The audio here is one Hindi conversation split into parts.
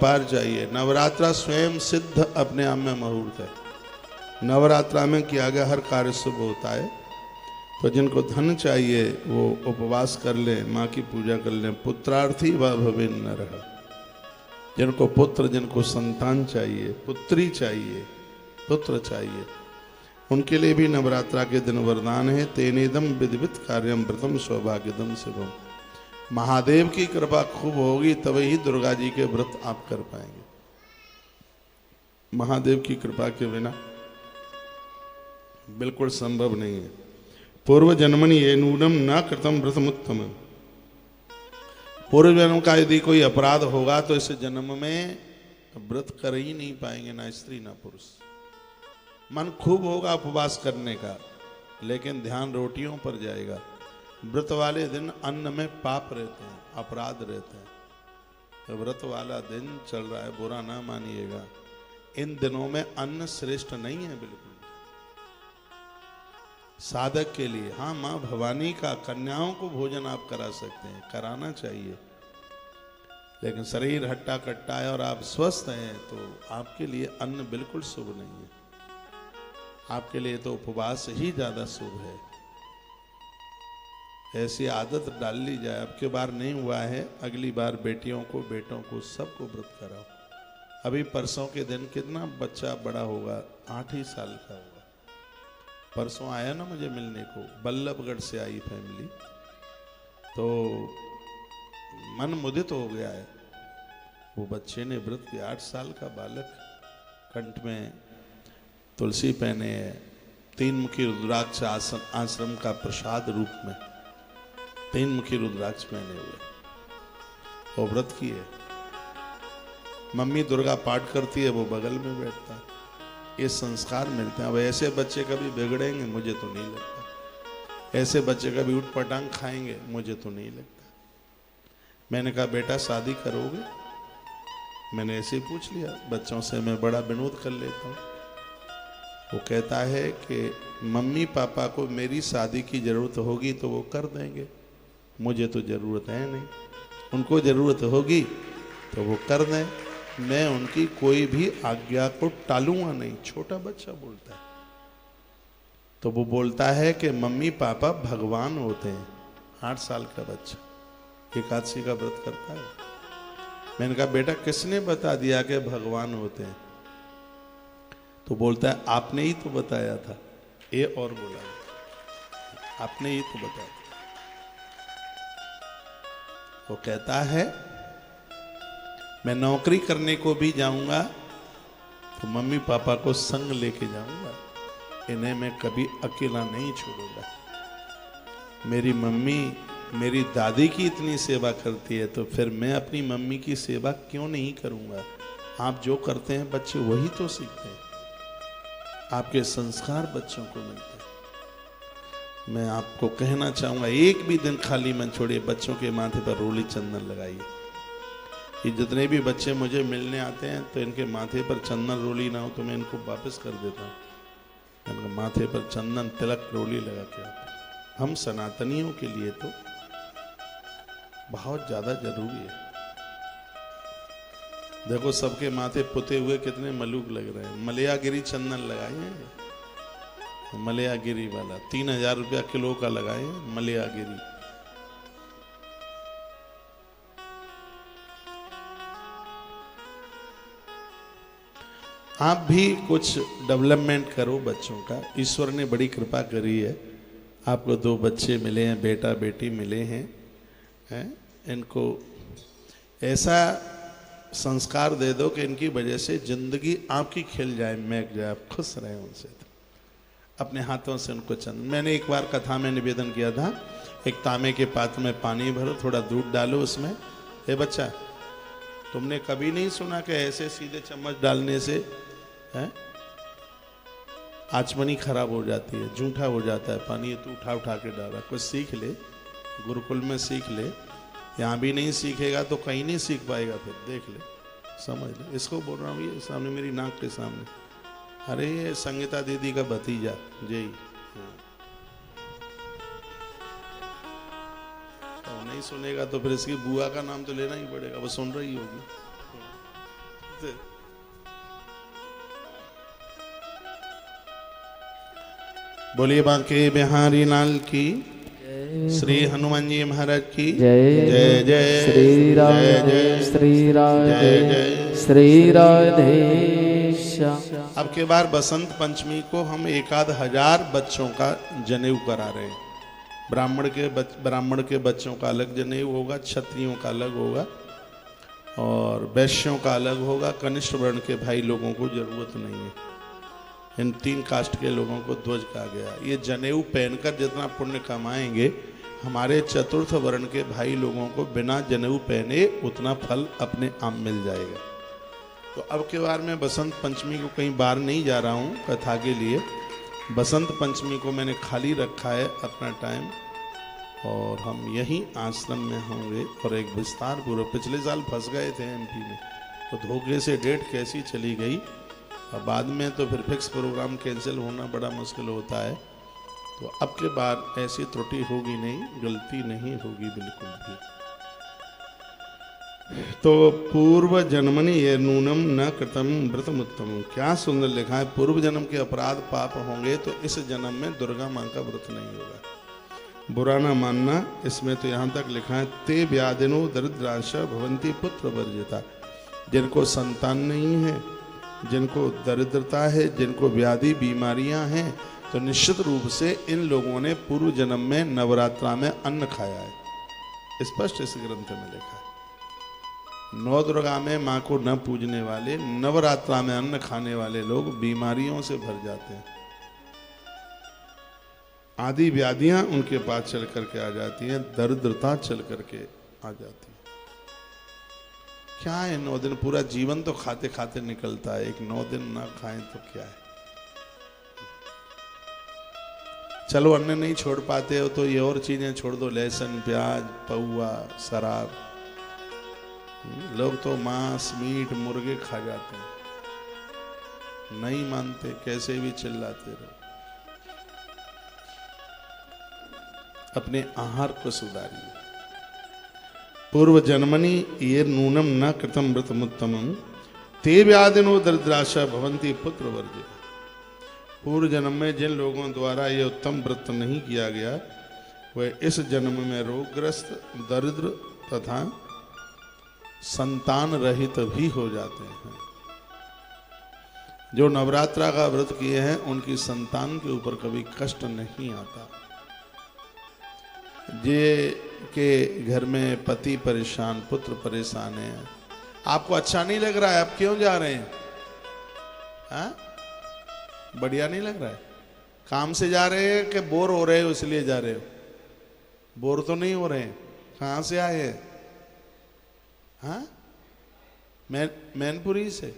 पार चाहिए। नवरात्रा स्वयं सिद्ध अपने आप में मुहूर्त है। नवरात्रा में किया गया हर कार्य शुभ होता है। तो जिनको धन चाहिए वो उपवास कर लें, माँ की पूजा कर लें। पुत्रार्थी व भवेन नरः, जिनको पुत्र, जिनको संतान चाहिए, पुत्री चाहिए, पुत्र चाहिए, उनके लिए भी नवरात्रा के दिन वरदान है। तेनेदम विधिवित कार्यम व्रतम सौभाग्यदम शिवम। महादेव की कृपा खूब होगी तभी ही दुर्गा जी के व्रत आप कर पाएंगे। महादेव की कृपा के बिना बिल्कुल संभव नहीं है। पूर्व जन्मनि ये नूनम न कृतम व्रतमुत्तम। पूर्व जन्म का यदि कोई अपराध होगा तो इस जन्म में व्रत कर ही नहीं पाएंगे, ना स्त्री ना पुरुष। मन खूब होगा उपवास करने का, लेकिन ध्यान रोटियों पर जाएगा। व्रत वाले दिन अन्न में पाप रहते हैं, अपराध रहते हैं। तो व्रत वाला दिन चल रहा है, बुरा ना मानिएगा। इन दिनों में अन्न श्रेष्ठ नहीं है बिल्कुल। साधक के लिए हाँ, माँ भवानी का कन्याओं को भोजन आप करा सकते हैं, कराना चाहिए। लेकिन शरीर हट्टा कट्टा है और आप स्वस्थ हैं तो आपके लिए अन्न बिल्कुल शुभ नहीं है। आपके लिए तो उपवास ही ज्यादा शुभ है। ऐसी आदत डाल ली जाए। अब की बार नहीं हुआ है, अगली बार बेटियों को, बेटों को, सबको व्रत कराओ। अभी परसों के दिन कितना बच्चा बड़ा होगा, 8 ही साल का होगा। परसों आया ना मुझे मिलने को, बल्लभगढ़ से आई फैमिली, तो मन मुदित हो गया है। वो बच्चे ने व्रत किया, 8 साल का बालक, कंठ में तुलसी पहने है, 3 मुखी रुद्राक्ष आश्रम का प्रसाद रूप में 3 मुखी रुद्राक्ष पहने हुए वो व्रत किए। मम्मी दुर्गा पाठ करती है, वो बगल में बैठता है। ये संस्कार मिलते हैं। अब ऐसे बच्चे कभी बिगड़ेंगे मुझे तो नहीं लगता। ऐसे बच्चे कभी उठ पटांग खाएंगे मुझे तो नहीं लगता। मैंने कहा बेटा शादी करोगे? मैंने ऐसे ही पूछ लिया, बच्चों से मैं बड़ा विनोद कर लेता हूँ। वो कहता है कि मम्मी पापा को मेरी शादी की जरूरत होगी तो वो कर देंगे, मुझे तो जरूरत है नहीं। उनको जरूरत होगी तो वो कर दें, मैं उनकी कोई भी आज्ञा को टालूंगा नहीं। छोटा बच्चा बोलता है। तो वो बोलता है कि मम्मी पापा भगवान होते हैं। 8 साल का बच्चा एकादशी का व्रत करता है। मैंने कहा बेटा किसने बता दिया कि भगवान होते हैं? तो बोलता है आपने ही तो बताया था। ये और बोला आपने ही तो बताया। वो कहता है मैं नौकरी करने को भी जाऊंगा तो मम्मी पापा को संग लेके जाऊंगा, इन्हें मैं कभी अकेला नहीं छोड़ूंगा। मेरी मम्मी मेरी दादी की इतनी सेवा करती है तो फिर मैं अपनी मम्मी की सेवा क्यों नहीं करूंगा? आप जो करते हैं बच्चे वही तो सीखते हैं। आपके संस्कार बच्चों को मिलते हैं। मैं आपको कहना चाहूंगा एक भी दिन खाली मन छोड़िए, बच्चों के माथे पर रोली चंदन लगाइए। ये जितने भी बच्चे मुझे मिलने आते हैं तो इनके माथे पर चंदन रोली ना हो तो मैं इनको वापस कर देता हूँ। इनके माथे पर चंदन तिलक रोली लगा के आते हैं। हम सनातनियों के लिए तो बहुत ज्यादा जरूरी है। देखो सबके माथे पुते हुए कितने मलूक लग रहे हैं। मलयागिरी चंदन लगाए हैं, मलयागिरी वाला 3000 रुपया किलो का लगाए हैं मलयागिरी। आप भी कुछ डेवलपमेंट करो बच्चों का। ईश्वर ने बड़ी कृपा करी है, आपको 2 बच्चे मिले हैं, बेटा बेटी मिले हैं, इनको ऐसा संस्कार दे दो कि इनकी वजह से जिंदगी आपकी खिल जाए, महक जाए, आप खुश रहें उनसे। तो अपने हाथों से उनको मैंने एक बार कथा में निवेदन किया था, एक तांबे के पात्र में पानी भरो, थोड़ा दूध डालो उसमें। हे बच्चा, तुमने कभी नहीं सुना कि ऐसे सीधे चम्मच डालने से आचमनी खराब हो जाती है, जूठा हो जाता है पानी? तू उठा उठा के डाला। कुछ सीख ले, गुरुकुल में सीख ले। यहाँ भी नहीं सीखेगा तो कहीं नहीं सीख पाएगा। फिर देख ले, समझ ले। इसको बोल रहा हूँ, ये सामने मेरी नाक के सामने। अरे ये संगीता दीदी का भतीजा जय। तो नहीं सुनेगा तो फिर इसकी बुआ का नाम तो लेना ही पड़ेगा, वो सुन रही होगी। बोलिए बांके बिहारी लाल की, श्री हनुमान जी महाराज की जय जय जय श्री राधे श्री राधे श्री राधे श्याम। अब के बार बसंत पंचमी को हम 1,000 बच्चों का जनेऊ करा रहे हैं। ब्राह्मण के बच्चों का अलग जनेऊ होगा, क्षत्रियों का अलग होगा और वैश्यों का अलग होगा। कनिष्ठ वर्ण के भाई लोगों को जरूरत नहीं है। इन 3 कास्ट के लोगों को ध्वज कहा गया। ये जनेऊ पहनकर जितना पुण्य कमाएंगे, हमारे चतुर्थ वर्ण के भाई लोगों को बिना जनेऊ पहने उतना फल अपने आप मिल जाएगा। तो अब के बार मैं बसंत पंचमी को कहीं बाहर नहीं जा रहा हूँ कथा के लिए। बसंत पंचमी को मैंने खाली रखा है अपना टाइम और हम यहीं आश्रम में होंगे। और एक विस्तार पूर्व, पिछले साल फंस गए थे एमपी में, तो धोखे से डेट कैसी चली गई और बाद में तो फिर फिक्स प्रोग्राम कैंसिल होना बड़ा मुश्किल होता है। तो अब के बाद ऐसी त्रुटि होगी नहीं, गलती नहीं होगी बिल्कुल भी। तो पूर्व जन्मनि ये नूनम न कृतम व्रतम उत्तम। क्या सुंदर लिखा है, पूर्व जन्म के अपराध पाप होंगे तो इस जन्म में दुर्गा माँ का व्रत नहीं होगा। बुरा ना मानना, इसमें तो यहाँ तक लिखा है ते व्याधिनो दरिद्राश भवंती पुत्र वर्जिता। जिनको संतान नहीं है, जिनको दरिद्रता है, जिनको व्याधि बीमारियां हैं, तो निश्चित रूप से इन लोगों ने पूर्व जन्म में नवरात्रा में अन्न खाया है। स्पष्ट इस ग्रंथ में लिखा है। नौ दुर्गा में माँ को न पूजने वाले, नवरात्रा में अन्न खाने वाले लोग बीमारियों से भर जाते हैं। आदि व्याधियां उनके पास चल करके आ जाती हैं, दरिद्रता चल करके आ जाती है। क्या है 9 दिन? पूरा जीवन तो खाते खाते निकलता है, एक 9 दिन ना खाएं तो क्या है। चलो अन्न नहीं छोड़ पाते हो तो ये और चीजें छोड़ दो, लहसुन प्याज पौआ शराब। लोग तो मांस मीट मुर्गे खा जाते हैं, नहीं मानते, कैसे भी चिल्लाते रहो। अपने आहार को सुधारिए। पूर्व जन्मनि ये नूनम न कृतम व्रतमुत्तमं ते व्याधिनो दरिद्राशा भवंती पुत्र वर्जिता। पूर्व जन्म में जिन लोगों द्वारा ये उत्तम व्रत नहीं किया गया, वह इस जन्म में रोगग्रस्त, दरिद्र तथा संतान रहित भी हो जाते हैं। जो नवरात्रा का व्रत किए हैं उनकी संतान के ऊपर कभी कष्ट नहीं आता। जे के घर में पति परेशान, पुत्र परेशान है, आपको अच्छा नहीं लग रहा है, आप क्यों जा रहे हैं? हाँ, बढ़िया नहीं लग रहा है? काम से जा रहे हैं कि बोर हो रहे हो इसलिए जा रहे हो? बोर तो नहीं हो रहे हैं। कहाँ से आए हैं? हाँ, मैनपुरी से।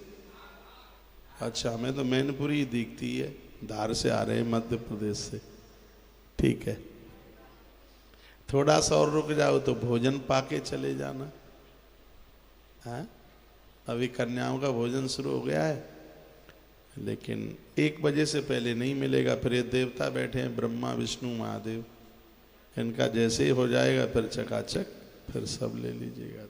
अच्छा, हमें तो मैनपुरी ही दिखती है, धार से आ रहे हैं, मध्य प्रदेश से। ठीक है, थोड़ा सा और रुक जाओ तो भोजन पाके चले जाना। हाँ, अभी कन्याओं का भोजन शुरू हो गया है, लेकिन 1 बजे से पहले नहीं मिलेगा। फिर ये देवता बैठे हैं, ब्रह्मा विष्णु महादेव, इनका जैसे ही हो जाएगा फिर चकाचक फिर सब ले लीजिएगा।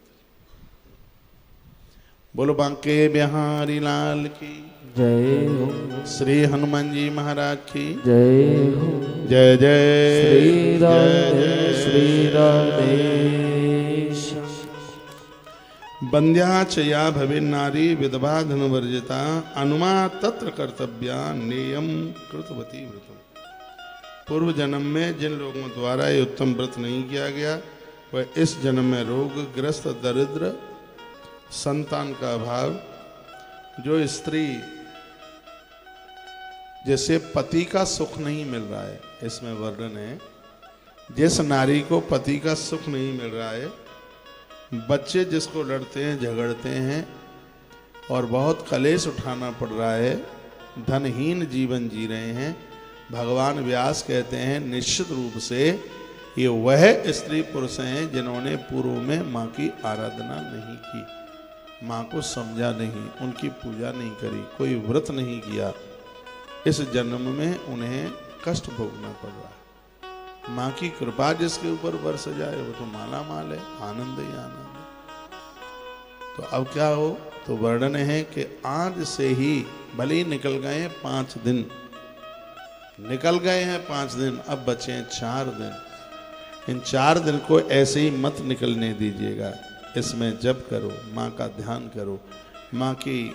बोलो बांके बिहारी लाल की जय हो। श्री हनुमान जी महाराज की जय हो। जय जय श्री राधे श्री राधे। बंध्या च या भवे नारी विधवा धनवर्जिता अनुमा तत्र कर्तव्या नेयम कृतवती व्रतम। पूर्व जन्म में जिन लोगों द्वारा ये उत्तम व्रत नहीं किया गया, वह इस जन्म में रोग ग्रस्त, दरिद्र, संतान का अभाव, जो स्त्री जैसे पति का सुख नहीं मिल रहा है, इसमें वर्णन है, जिस नारी को पति का सुख नहीं मिल रहा है, बच्चे जिसको लड़ते हैं झगड़ते हैं और बहुत कलेश उठाना पड़ रहा है, धनहीन जीवन जी रहे हैं, भगवान व्यास कहते हैं निश्चित रूप से ये वह स्त्री पुरुष हैं जिन्होंने पूर्व में माँ की आराधना नहीं की, माँ को समझा नहीं, उनकी पूजा नहीं करी, कोई व्रत नहीं किया। इस जन्म में उन्हें कष्ट भोगना पड़ रहा है। माँ की कृपा जिसके ऊपर बरस जाए वो तो माला माल है, आनंद ही आनंद है। तो अब क्या हो, तो वर्णन है कि आज से ही भले ही निकल गए हैं 5 दिन, निकल गए हैं 5 दिन, अब बचे हैं 4 दिन। इन 4 दिन को ऐसे ही मत निकलने दीजिएगा। इसमें जप करो, माँ का ध्यान करो, माँ की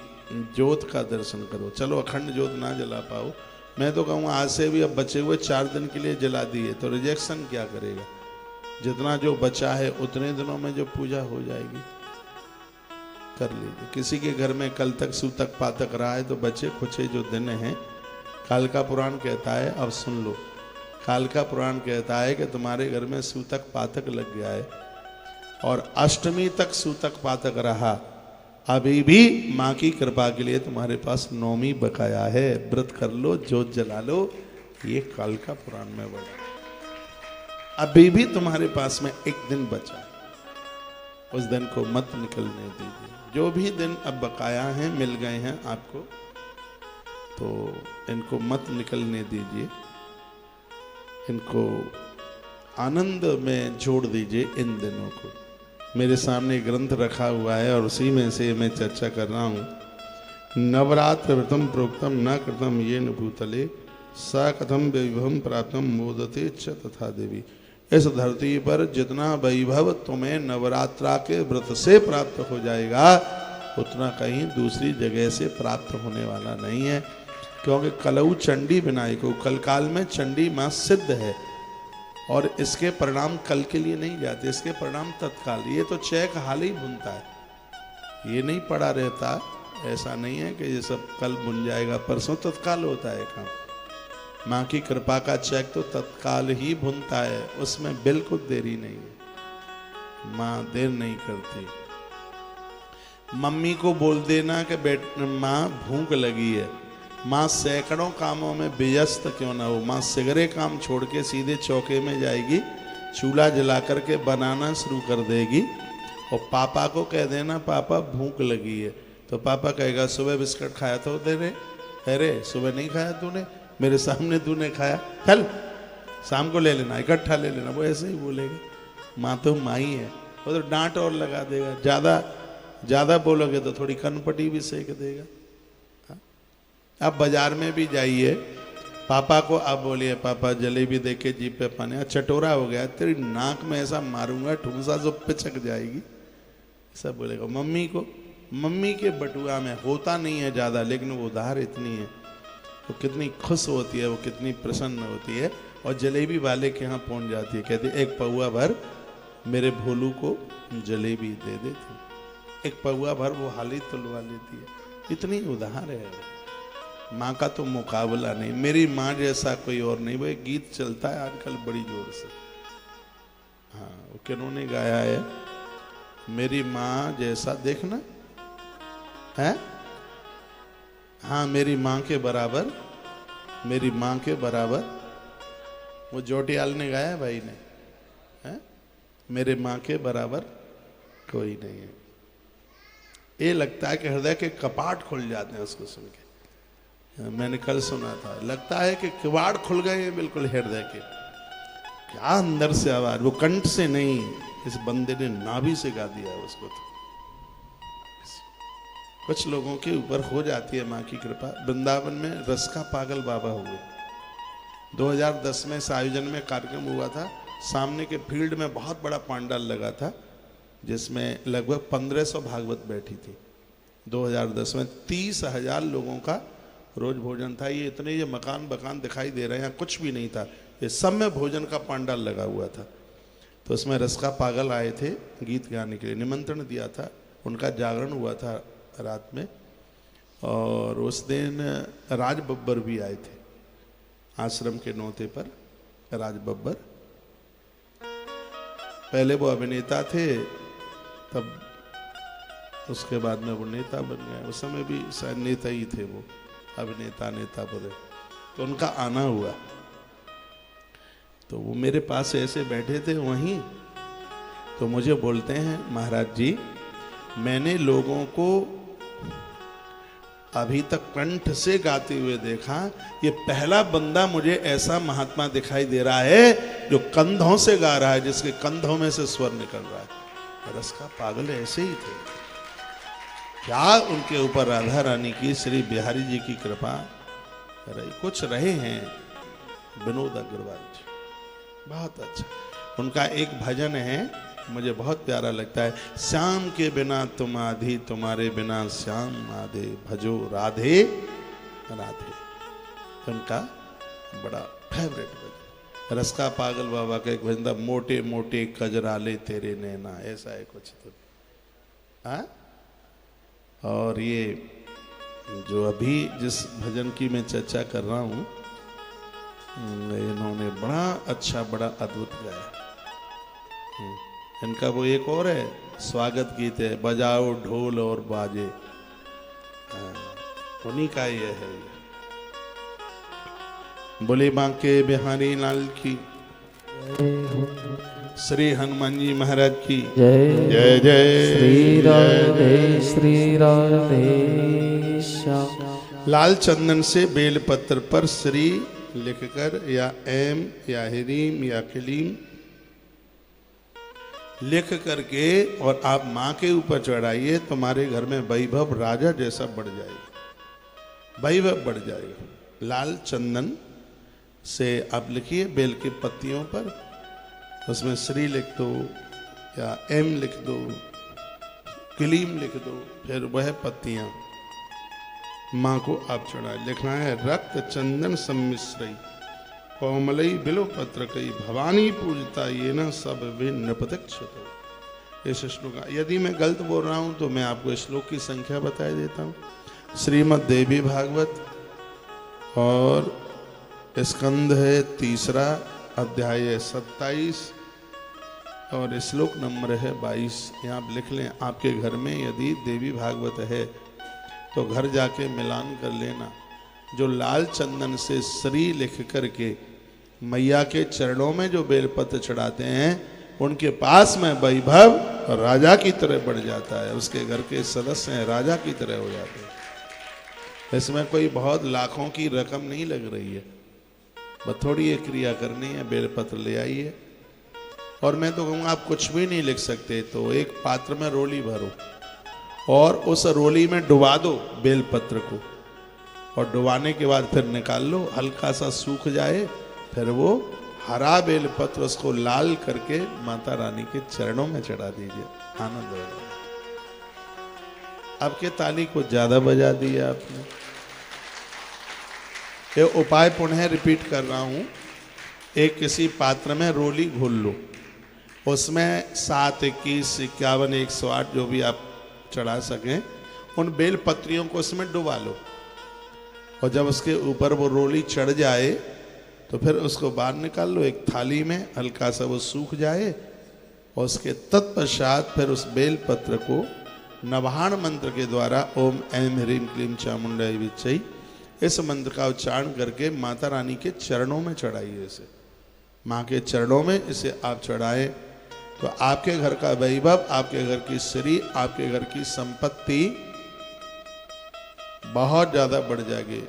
ज्योत का दर्शन करो। चलो अखंड ज्योत ना जला पाओ, मैं तो कहूँगा आज से भी अब बचे हुए 4 दिन के लिए जला दिए तो रिजेक्शन क्या करेगा। जितना जो बचा है उतने दिनों में जो पूजा हो जाएगी कर लीजिए। किसी के घर में कल तक सूतक पातक रहा है तो बचे खुचे जो दिन हैं, कालिका पुराण कहता है, अब सुन लो, कालिका पुराण कहता है कि तुम्हारे घर में सूतक पातक लग गया है और अष्टमी तक सूतक पातक रहा, अभी भी माँ की कृपा के लिए तुम्हारे पास नौमी बकाया है, व्रत कर लो, ज्योत जला लो। ये कालिका पुराण में बड़ा, अभी भी तुम्हारे पास में एक दिन बचा, उस दिन को मत निकलने दीजिए। जो भी दिन अब बकाया हैं, मिल गए हैं आपको, तो इनको मत निकलने दीजिए, इनको आनंद में जोड़ दीजिए इन दिनों को। मेरे सामने ग्रंथ रखा हुआ है और उसी में से मैं चर्चा कर रहा हूँ। नवरात्र व्रतम प्रोक्तम न कृतम ये न भूतले स कथम वैभवम प्राप्तम मोदते च तथा देवी। इस धरती पर जितना वैभव तुम्हें नवरात्रा के व्रत से प्राप्त हो जाएगा उतना कहीं दूसरी जगह से प्राप्त होने वाला नहीं है, क्योंकि कलऊ चंडी विनायको, कल काल में चंडी माँ सिद्ध है और इसके परिणाम कल के लिए नहीं जाते, इसके परिणाम तत्काल। ये तो चेक हाल ही बुनता है, ये नहीं पड़ा रहता। ऐसा नहीं है कि ये सब कल बुन जाएगा परसों, तत्काल होता है काम। माँ की कृपा का चेक तो तत्काल ही बुनता है, उसमें बिल्कुल देरी नहीं है, माँ देर नहीं करती। मम्मी को बोल देना कि माँ भूख लगी है, माँ सैकड़ों कामों में व्यस्त क्यों ना हो, माँ सिगरे काम छोड़ के सीधे चौके में जाएगी, चूल्हा जला करके बनाना शुरू कर देगी और पापा को कह देना पापा भूख लगी है, तो पापा कहेगा सुबह बिस्किट खाया था तेरे, अरे सुबह नहीं खाया तूने, मेरे सामने तूने खाया, चल शाम को ले लेना, इकट्ठा ले लेना। वो ऐसे ही बोलेगा। माँ तो माँ ही है, वो तो डांट और लगा देगा, ज़्यादा बोलोगे तो थोड़ी कनपटी भी सेक देगा। अब बाजार में भी जाइए, पापा को आप बोलिए पापा जलेबी दे के जीप पे पाने, चटोरा हो गया, तेरी नाक में ऐसा मारूंगा ठुमसा जो पिचक जाएगी, ऐसा बोलेगा। मम्मी को, मम्मी के बटुआ में होता नहीं है ज़्यादा, लेकिन वो उधार इतनी है, वो कितनी खुश होती है, वो कितनी प्रसन्न होती है और जलेबी वाले के यहाँ पहुँच जाती है, कहती है 1 पौआ भर मेरे भोलू को जलेबी दे देती, 1 पौआ भर वो हाली तुलवा लेती है, इतनी उधार है। माँ का तो मुकाबला नहीं, मेरी माँ जैसा कोई और नहीं। वो एक गीत चलता है आजकल बड़ी जोर से, हाँ वो किन्होंने गाया है, मेरी माँ जैसा देखना है, हाँ मेरी माँ के बराबर, मेरी माँ के बराबर, वो जोटियाल ने गाया है भाई ने, है मेरे माँ के बराबर कोई नहीं है। ये लगता है कि हृदय के कपाट खुल जाते हैं उसको सुन के। मैंने कल सुना था, लगता है कि किवाड़ खुल गए हैं बिल्कुल हृदय के, क्या अंदर से आवाज, वो कंठ से नहीं, इस बंदे ने नाभि से गा दिया है उसको। तो कुछ लोगों के ऊपर हो जाती है माँ की कृपा। वृंदावन में रस का पागल बाबा हुए, 2010 में इस आयोजन में कार्यक्रम हुआ था, सामने के फील्ड में बहुत बड़ा पंडाल लगा था जिसमें लगभग 1500 भागवत बैठी थी। 2010 में 30,000 लोगों का रोज भोजन था। ये इतने ये मकान दिखाई दे रहे हैं, कुछ भी नहीं था, ये सब में भोजन का पंडाल लगा हुआ था। तो उसमें रस का पागल आए थे गीत गाने के लिए, निमंत्रण दिया था, उनका जागरण हुआ था रात में, और उस दिन राज बब्बर भी आए थे आश्रम के नौते पर। राज बब्बर पहले वो अभिनेता थे, तब उसके बाद में वो नेता बन गए, उस समय भी शायद नेता ही थे वो, अभिनेता नेता बोले। तो उनका आना हुआ, तो वो मेरे पास ऐसे बैठे थे वहीं, तो मुझे बोलते हैं महाराज जी मैंने लोगों को अभी तक कंठ से गाते हुए देखा, ये पहला बंदा मुझे ऐसा महात्मा दिखाई दे रहा है जो कंधों से गा रहा है, जिसके कंधों में से स्वर निकल रहा है। रस का पागल ऐसे ही थे, क्या उनके ऊपर राधा रानी की, श्री बिहारी जी की कृपा रही। कुछ रहे हैं विनोद अग्रवाल जी, बहुत अच्छा। उनका एक भजन है, मुझे बहुत प्यारा लगता है। श्याम के बिना तुम आधी, तुम्हारे बिना श्याम आधे, भजो राधे राधे। उनका बड़ा फेवरेट भजन। रस्का पागल बाबा का एक भजन था, मोटे मोटे कजराले तेरे नैना, ऐसा है कुछ तो। हाँ, और ये जो अभी जिस भजन की मैं चर्चा कर रहा हूँ, इन्होंने बड़ा अच्छा, बड़ा अद्भुत गाया। इनका वो एक और है, स्वागत गीत है, बजाओ ढोल और बाजे, उन्हीं का ये है। बोले बांके बिहारी लाल की, श्री हनुमान जी महाराज की जय जय जय। श्री राधे श्री राधे श्याम। लाल चंदन से बेलपत्र पर श्री लिखकर, या एम या हिरीम या कलीम लिख करके, और आप माँ के ऊपर चढ़ाइए, तुम्हारे घर में वैभव राजा जैसा बढ़ जाएगा, वैभव बढ़ जाएगा। लाल चंदन से आप लिखिए बेल की पत्तियों पर, उसमें श्री लिख दो या एम लिख दो, कलीम लिख दो, फिर वह पत्तियां माँ को आप चढ़ाए। लिखना है, रक्त चंदन सम्मिश्रई कोमलई बिलो पत्र कई, भवानी पूजता ये न सब वे नृपतिक्षत। इस श्लोक का, यदि मैं गलत बोल रहा हूं तो मैं आपको श्लोक की संख्या बता देता हूं। श्रीमद् देवी भागवत और स्कंद है 3, अध्याय है 27 और श्लोक नंबर है 22। यहाँ आप लिख लें। आपके घर में यदि देवी भागवत है तो घर जाके मिलान कर लेना। जो लाल चंदन से श्री लिख करके मैया के चरणों में जो बेलपत्र चढ़ाते हैं, उनके पास में वैभव राजा की तरह बढ़ जाता है। उसके घर के सदस्य हैं राजा की तरह हो जाते हैं। इसमें कोई बहुत लाखों की रकम नहीं लग रही है, बस थोड़ी एक क्रिया करनी है, बेलपत्र ले आइए। और मैं तो कहूँगा आप कुछ भी नहीं लिख सकते तो एक पात्र में रोली भरो और उस रोली में डुबा दो बेलपत्र को, और डुबाने के बाद फिर निकाल लो, हल्का सा सूख जाए, फिर वो हरा बेलपत्र उसको लाल करके माता रानी के चरणों में चढ़ा दीजिए। आनंद होगा। आपके ताली को ज्यादा बजा दिया आपने। ये उपाय पुनः रिपीट कर रहा हूं। एक किसी पात्र में रोली घोल लो, उसमें 7, 21, 51, 108 जो भी आप चढ़ा सकें, उन बेल पत्रियों को उसमें डुबा लो। और जब उसके ऊपर वो रोली चढ़ जाए तो फिर उसको बाहर निकाल लो एक थाली में, हल्का सा वो सूख जाए, और उसके तत्पश्चात फिर उस बेल पत्र को नवाहन मंत्र के द्वारा ओम ऐं ह्रीं क्लीं चामुंडाय विच्चै, इस मंत्र का उच्चारण करके माता रानी के चरणों में चढ़ाइए। इसे माँ के चरणों में इसे आप चढ़ाएं तो आपके घर का वैभव, आपके घर की श्री, आपके घर की संपत्ति बहुत ज्यादा बढ़ जाएगी।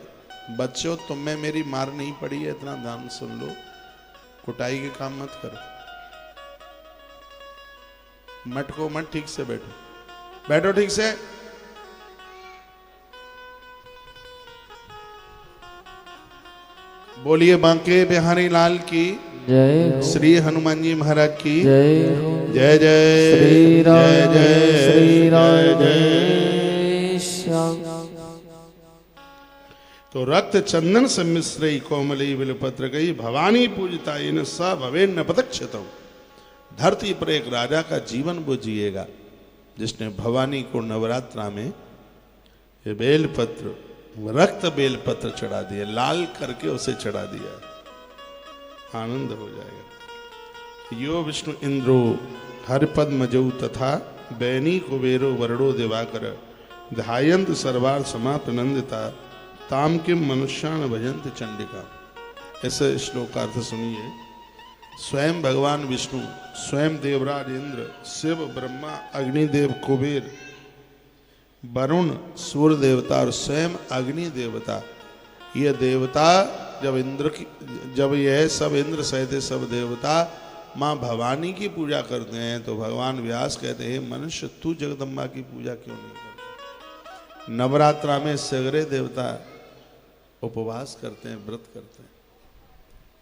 बच्चों, तुम में मेरी मार नहीं पड़ी है, इतना ध्यान सुन लो। कुटाई के काम मत करो, मटको मत, ठीक से बैठो, बैठो ठीक से। बोलिए बांके बिहारी लाल की जय। श्री हनुमान जी महाराज की जय। जय जय श्री राधे श्री राधे श्याम। तो रक्त चंदन सम्मिश्रई कोमलई बिलपत्र गई, भवानी पूजता इन स भवेन पतक्षतौ। धरती पर एक राजा का जीवन वो जिएगा जिसने भवानी को नवरात्रा में ये बेलपत्र, रक्त बेलपत्र चढ़ा दिया, लाल करके उसे चढ़ा दिया। आनंद हो जाएगा। यो विष्णु इंद्रो हरिपद्मजौ तथा बैनी कुबेरो वरडो दिवाकर, ध्यायंत सर्वार समाप्त नंदिता, ताम किम मनुष्यान भजंत चंडिका। ऐसे श्लोक का अर्थ सुनिए। स्वयं भगवान विष्णु, स्वयं देवराज इंद्र, शिव, ब्रह्मा, अग्निदेव कुबेर, वरुण सूर्य देवता और स्वयं अग्नि देवता, ये देवता जब यह सब इंद्र सहित सब देवता माँ भवानी की पूजा करते हैं तो भगवान व्यास कहते हैं, मनुष्य तू जगदम्बा की पूजा क्यों नहीं करता? नवरात्रा में सगरे देवता उपवास करते हैं, व्रत करते हैं,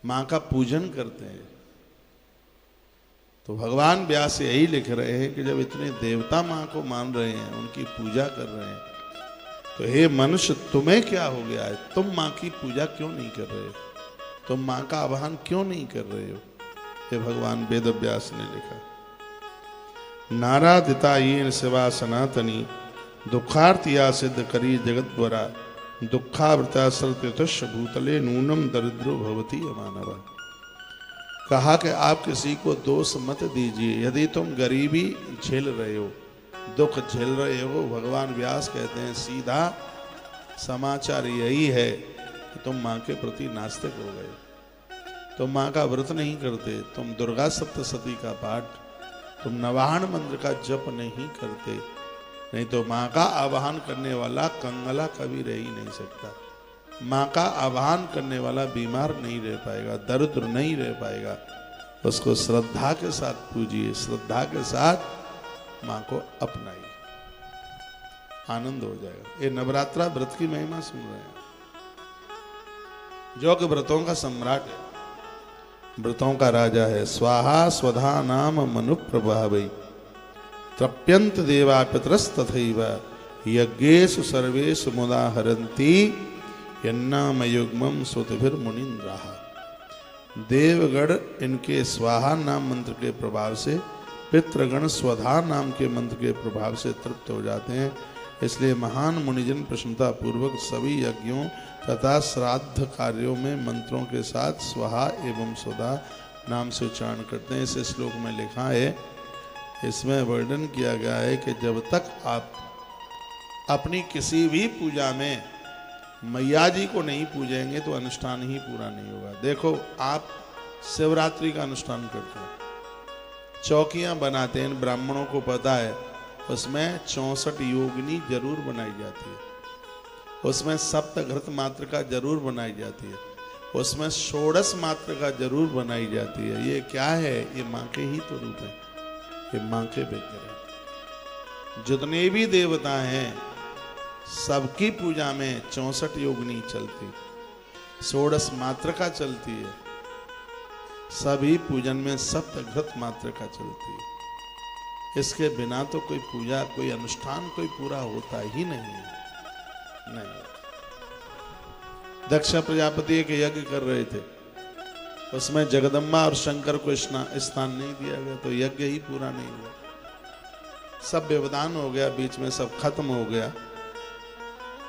मां का पूजन करते हैं। तो भगवान व्यास यही लिख रहे हैं कि जब इतने देवता मां को मान रहे हैं, उनकी पूजा कर रहे हैं, तो हे मनुष्य तुम्हें क्या हो गया है? तुम मां की पूजा क्यों नहीं कर रहे हो? तुम मां का आवाहन क्यों नहीं कर रहे हो? ये भगवान वेद व्यास ने लिखा। नारादिता येन शिवा सनातनी दुखार्तिया सिद्ध करी जगद्वरा दुखावृता सर्वतीर्थ भूतले नूनम दरिद्रो भवती अमानव। कहा कि आप किसी को दोष मत दीजिए। यदि तुम गरीबी झेल रहे हो, दुख झेल रहे हो, भगवान व्यास कहते हैं सीधा समाचार यही है कि तुम मां के प्रति नास्तिक हो गए, तुम मां का व्रत नहीं करते, तुम दुर्गा सप्तशती का पाठ, तुम नवाहन मंत्र का जप नहीं करते। नहीं तो मां का आवाहन करने वाला कंगला कभी रह ही नहीं सकता। मां का आवाहन करने वाला बीमार नहीं रह पाएगा, दरिद्र नहीं रह पाएगा। उसको श्रद्धा के साथ पूजिए, श्रद्धा के साथ मां को अपनाइए, आनंद हो जाएगा। ये नवरात्रा व्रत की महिमा सुन रहे हैं, जो कि व्रतों का सम्राट है, व्रतों का राजा है। स्वाहा स्वधा नाम मनु प्रभावै तृप्यंत देवा पितरस्तथैव यज्ञेषु सर्वेषु मुदा हरन्ति यन्नाम युग्मं सुतभिर्मुनीन्द्राः। देवगण इनके स्वाहा नाम मंत्र के प्रभाव से, पितृगण स्वधा नाम के मंत्र के प्रभाव से तृप्त हो जाते हैं। इसलिए महान मुनिजन प्रसन्नता पूर्वक सभी यज्ञों तथा श्राद्ध कार्यों में मंत्रों के साथ स्वाहा एवं स्वधा नाम से उच्चारण करते हैं। इस श्लोक में लिखा है, इसमें वर्णन किया गया है कि जब तक आप अपनी किसी भी पूजा में मैया जी को नहीं पूजेंगे तो अनुष्ठान ही पूरा नहीं होगा। देखो, आप शिवरात्रि का अनुष्ठान करते हैं, चौकियां बनाते हैं, ब्राह्मणों को पता है उसमें 64 योगिनी जरूर बनाई जाती है, उसमें सप्तघृत मात्र का जरूर बनाई जाती है, उसमें षोडश मात्र का जरूर बनाई जाती है। ये क्या है? ये मां के ही तो रूप है, ये मां के बेकर है। जितने भी देवता हैं सबकी पूजा में 64 योगिनी चलती, षोडश मात्र का चलती है, सभी पूजन में सप्तघृत मात्र का चलती है। इसके बिना तो कोई पूजा, कोई अनुष्ठान कोई पूरा होता ही नहीं है। नहीं, दक्ष प्रजापति एक यज्ञ कर रहे थे, उसमें जगदम्बा और शंकर को स्थान नहीं दिया गया तो यज्ञ ही पूरा नहीं हुआ, सब व्यवधान हो गया, बीच में सब खत्म हो गया,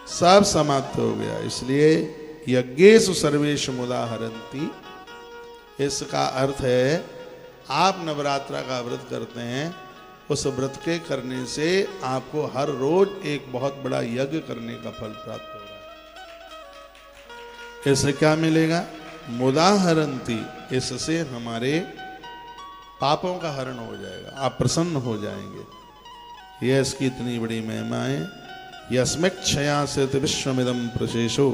सब समाप्त हो गया। इसलिए यज्ञेषु सर्वेषु मुदा हरन्ति, इसका अर्थ है आप नवरात्रा का व्रत करते हैं, उस व्रत के करने से आपको हर रोज एक बहुत बड़ा यज्ञ करने का फल प्राप्त हो रहा है। इससे क्या मिलेगा? मुदा हरन्ति, इससे हमारे पापों का हरण हो जाएगा, आप प्रसन्न हो जाएंगे। यह इसकी इतनी बड़ी महिमा है। यस्मिक क्षया से विश्वमिदं प्रशेषो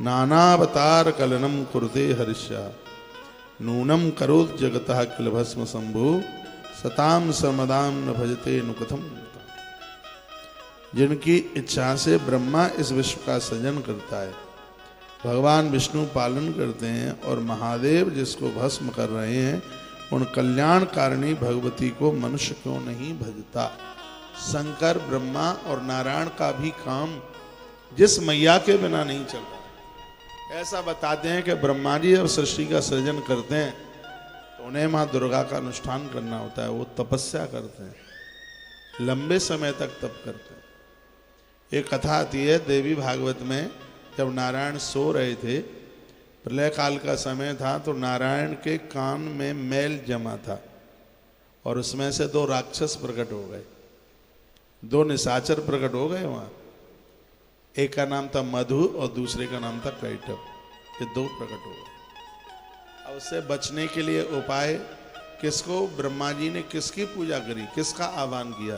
नानावतार कलनम कुरुते हर्षा नूनम करोत् जगतः किल भस्म शंभु सताम समदाम न भजते नुकथम। जिनकी इच्छा से ब्रह्मा इस विश्व का सृजन करता है, भगवान विष्णु पालन करते हैं, और महादेव जिसको भस्म कर रहे हैं, उन कल्याणकारिणी भगवती को मनुष्य क्यों नहीं भजता? शंकर, ब्रह्मा और नारायण का भी काम जिस मैया के बिना नहीं चल रहा। ऐसा बताते हैं कि ब्रह्मा जी जब सृष्टि का सृजन करते हैं तो उन्हें माँ दुर्गा का अनुष्ठान करना होता है, वो तपस्या करते हैं, लंबे समय तक तप करते हैं। एक कथा आती है देवी भागवत में, जब नारायण सो रहे थे, प्रलय काल का समय था, तो नारायण के कान में मैल जमा था और उसमें से 2 राक्षस प्रकट हो गए, 2 निशाचर प्रकट हो गए वहां। एक का नाम था मधु और दूसरे का नाम था कैटव। ये 2 प्रकट हो गए। अब उससे बचने के लिए उपाय किसको? ब्रह्मा जी ने किसकी पूजा करी, किसका आह्वान किया?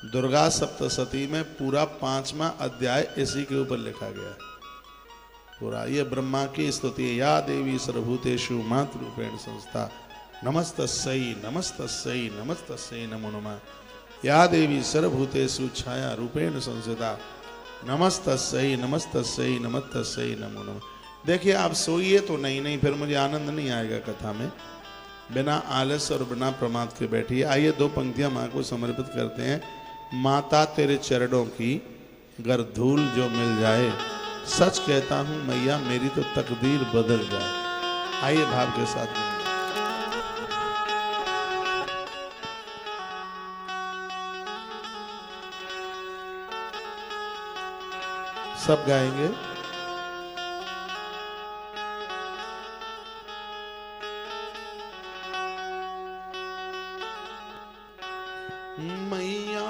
दुर्गा सप्तशती में पूरा 5वां अध्याय इसी के ऊपर लिखा गया है पूरा। ये ब्रह्मा की स्तुति है। या देवी सर्वभूतेषु मातृरूपेण संस्था नमस्तस्यै नमस्तस्यै नमस्तस्यै नमो नमः। या देवी सर्वभूतेषु छाया रूपेण संस्थिता नमस्तस्यै नमस्तस्यै नमस्तस्यै नमो नमः। देखिए आप सोइए तो नहीं, फिर मुझे आनंद नहीं आएगा कथा में। बिना आलस और बिना प्रमाद के बैठिए। आइए 2 पंक्तियां माँ को समर्पित करते हैं। माता तेरे चरणों की गर धूल जो मिल जाए, सच कहता हूं मैया मेरी तो तकदीर बदल जाए। आइए भाव के साथ सब गाएंगे। मैया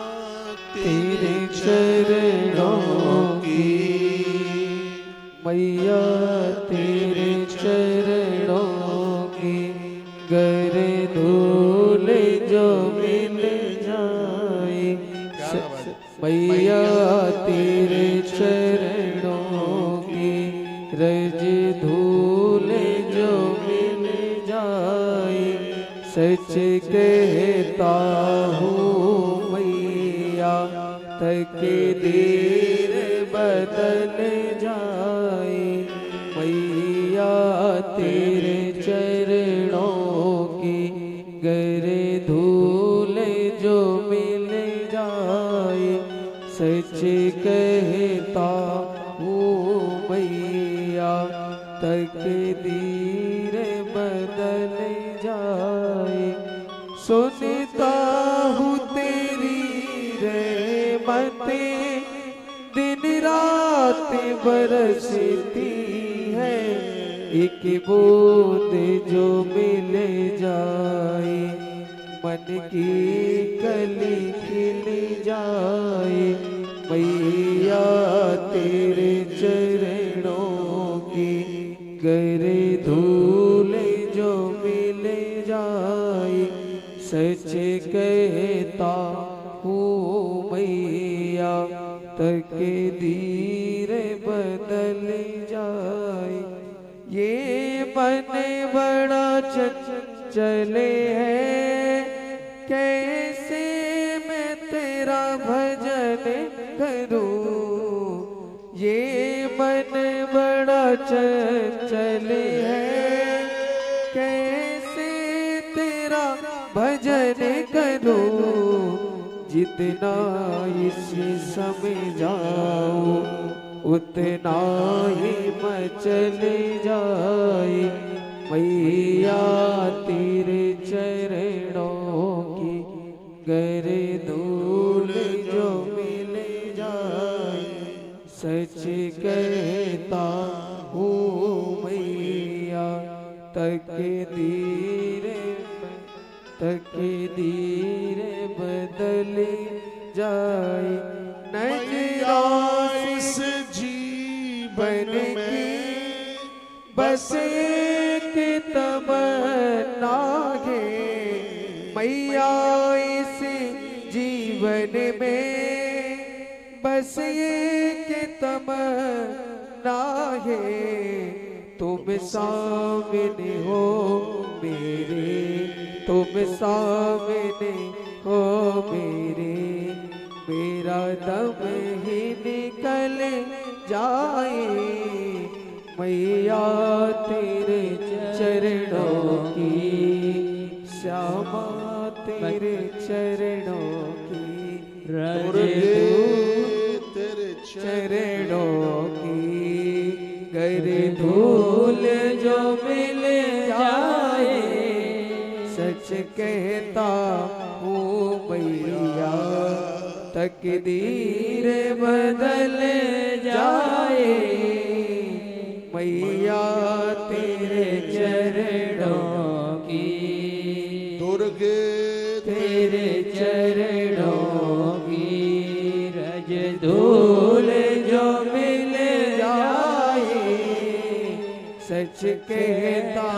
तेरे चरणों की, मैया तेरे चरणों की गर धूल जो मिल जाए, मैया तेरे चरणों की रज धूल जो मिल जाए, सच कहता हूँ मैया तकदीर बदल जाए, मैया तेरे चरणों की गर धूल जो मिल जाए, सच कहता हूँ मैया तकदीर बदल जाए। सुनता हूँ तेरी रहमतें दिन रात बरसती है, एक बूंद जो मिल जाए मन की कली खिल जाए, मैया तेरे चरणों की गर धूल जो मिल जाए, सच कहता हूँ मैया तकदीर बदल जाए। ये मन बड़ा चंचल है, कैसे मैं तेरा भजन करूं। ये मन बड़ा चंचल है, कैसे तेरा भजन करूं। जितना इसे समझाओ उतना ही मचल जाए, मैया तेरे चरणों की गर धूल जो मिल जाए, सच कहता हूँ मैया तकदीर बदल जाए। नजरों इस जीवन में बस एक तमन्ना है, मैया इस जीवन में बस एक तमन्ना है, तुम सामने हो मेरे, तुम सामने हो मेरे, मेरा दम ही निकल जाए, मैया तेरे चरणों की, श्यामा तेरे चरणों की, रज तेरे चरणों की गर धूल जो मिल जाए, सच कहता हूँ मैया तकदीर बदल जाए, मैया तेरे चरणों की, दुर्गे तेरे चरणों की रज धूल जो मिल जाए, सच कहता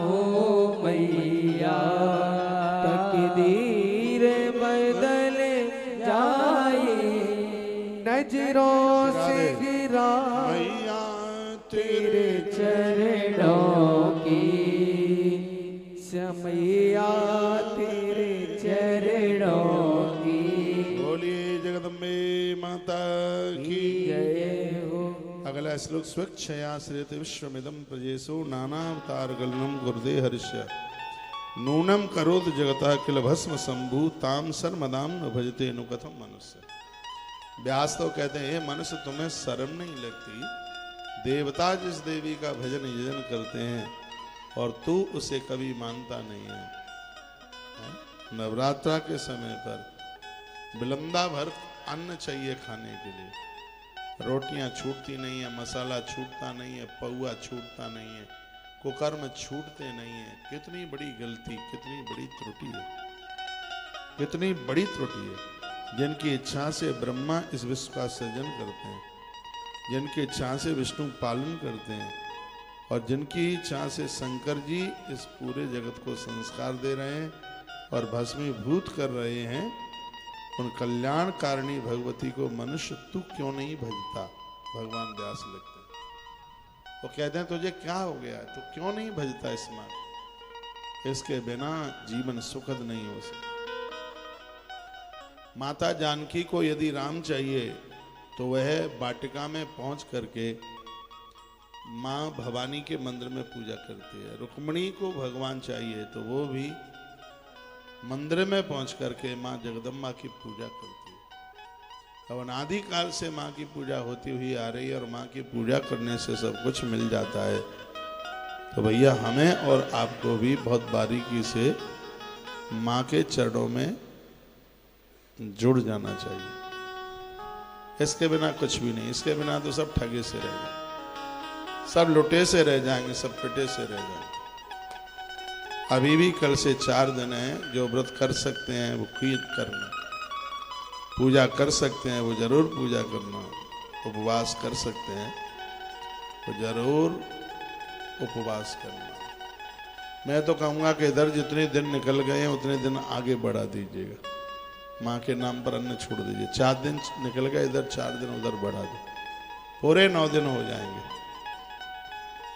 हूँ मैया तकदीर बदल जाए। नजरों से गिरा मैया तेरे चरणों की, मैया तेरे चरणों की, बोलिए जगदम्बे माता की। अगला श्लोक स्वेच्छया श्रेत विश्वमिदं प्रजेशो नानावतार गलनम गुरुदे हर्ष्य नूनम करोत जगता किल भस्म शंभु ताम सर्मदाम न भजते अनुकथम मनुष्य। व्यास तो कहते हैं हे मनुष्य तुम्हें शर्म नहीं लगती, देवता जिस देवी का भजन यजन करते हैं और तू उसे कभी मानता नहीं है। नवरात्रा के समय पर बिलंदा भर अन्न चाहिए खाने के लिए, रोटियां छूटती नहीं है, मसाला छूटता नहीं है, पौआ छूटता नहीं है, कुकर्म छूटते नहीं है। कितनी बड़ी गलती, कितनी बड़ी त्रुटि है, कितनी बड़ी त्रुटि है। जिनकी इच्छा से ब्रह्मा इस विश्व का सृजन करते हैं, जिनकी इच्छा से विष्णु पालन करते हैं और जिनकी इच्छा से शंकर जी इस पूरे जगत को संस्कार दे रहे हैं और भस्मीभूत कर रहे हैं, उन कल्याणकारिणी भगवती को मनुष्य तू क्यों नहीं भजता? भगवान व्यास लिखते हैं। वो कहते हैं तुझे क्या हो गया है, तो क्यों नहीं भजता इस माँ? इसके बिना जीवन सुखद नहीं हो सकता। माता जानकी को यदि राम चाहिए तो वह वाटिका में पहुंच करके माँ भवानी के मंदिर में पूजा करती है। रुक्मिणी को भगवान चाहिए तो वो भी मंदिर में पहुंच करके माँ जगदम्बा की पूजा करती है। अब अनादिकाल से माँ की पूजा होती हुई आ रही है और माँ की पूजा करने से सब कुछ मिल जाता है। तो भैया हमें और आपको भी बहुत बारीकी से माँ के चरणों में जुड़ जाना चाहिए। इसके बिना कुछ भी नहीं, इसके बिना तो सब ठगे से रह जाएंगे, सब लुटे से रह जाएंगे, सब पिटे से रह जाएंगे। अभी भी कल से 4 दिन है, जो व्रत कर सकते हैं वो करना, पूजा कर सकते हैं वो जरूर पूजा करना, उपवास कर सकते हैं वो जरूर उपवास करना। मैं तो कहूँगा कि इधर जितने दिन निकल गए हैं उतने दिन आगे बढ़ा दीजिएगा, माँ के नाम पर अन्न छोड़ दीजिए। 4 दिन निकल गए इधर, 4 दिन उधर बढ़ा दो, पूरे 9 दिन हो जाएंगे।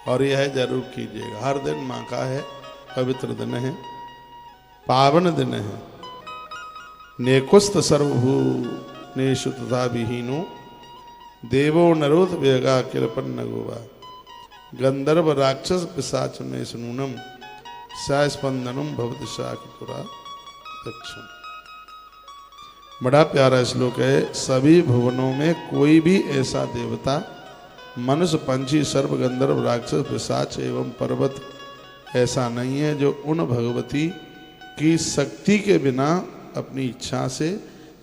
और यह जरूर कीजिएगा, हर दिन माँ का है, पवित्र दिन है, पावन दिन है। नेकुस्त सर्वभूतेषु तथा विहीनो देवो नरोत वेगा कृपन्न गोवा गंधर्व राक्षस पिशाच में सुनूनम स्पंदनम भवति शाकिपुरा दक्षिण। बड़ा प्यारा श्लोक है। सभी भुवनों में कोई भी ऐसा देवता, मनुष्य, पंछी, सर्प, गंधर्व, राक्षस, पिशाच एवं पर्वत ऐसा नहीं है जो उन भगवती की शक्ति के बिना अपनी इच्छा से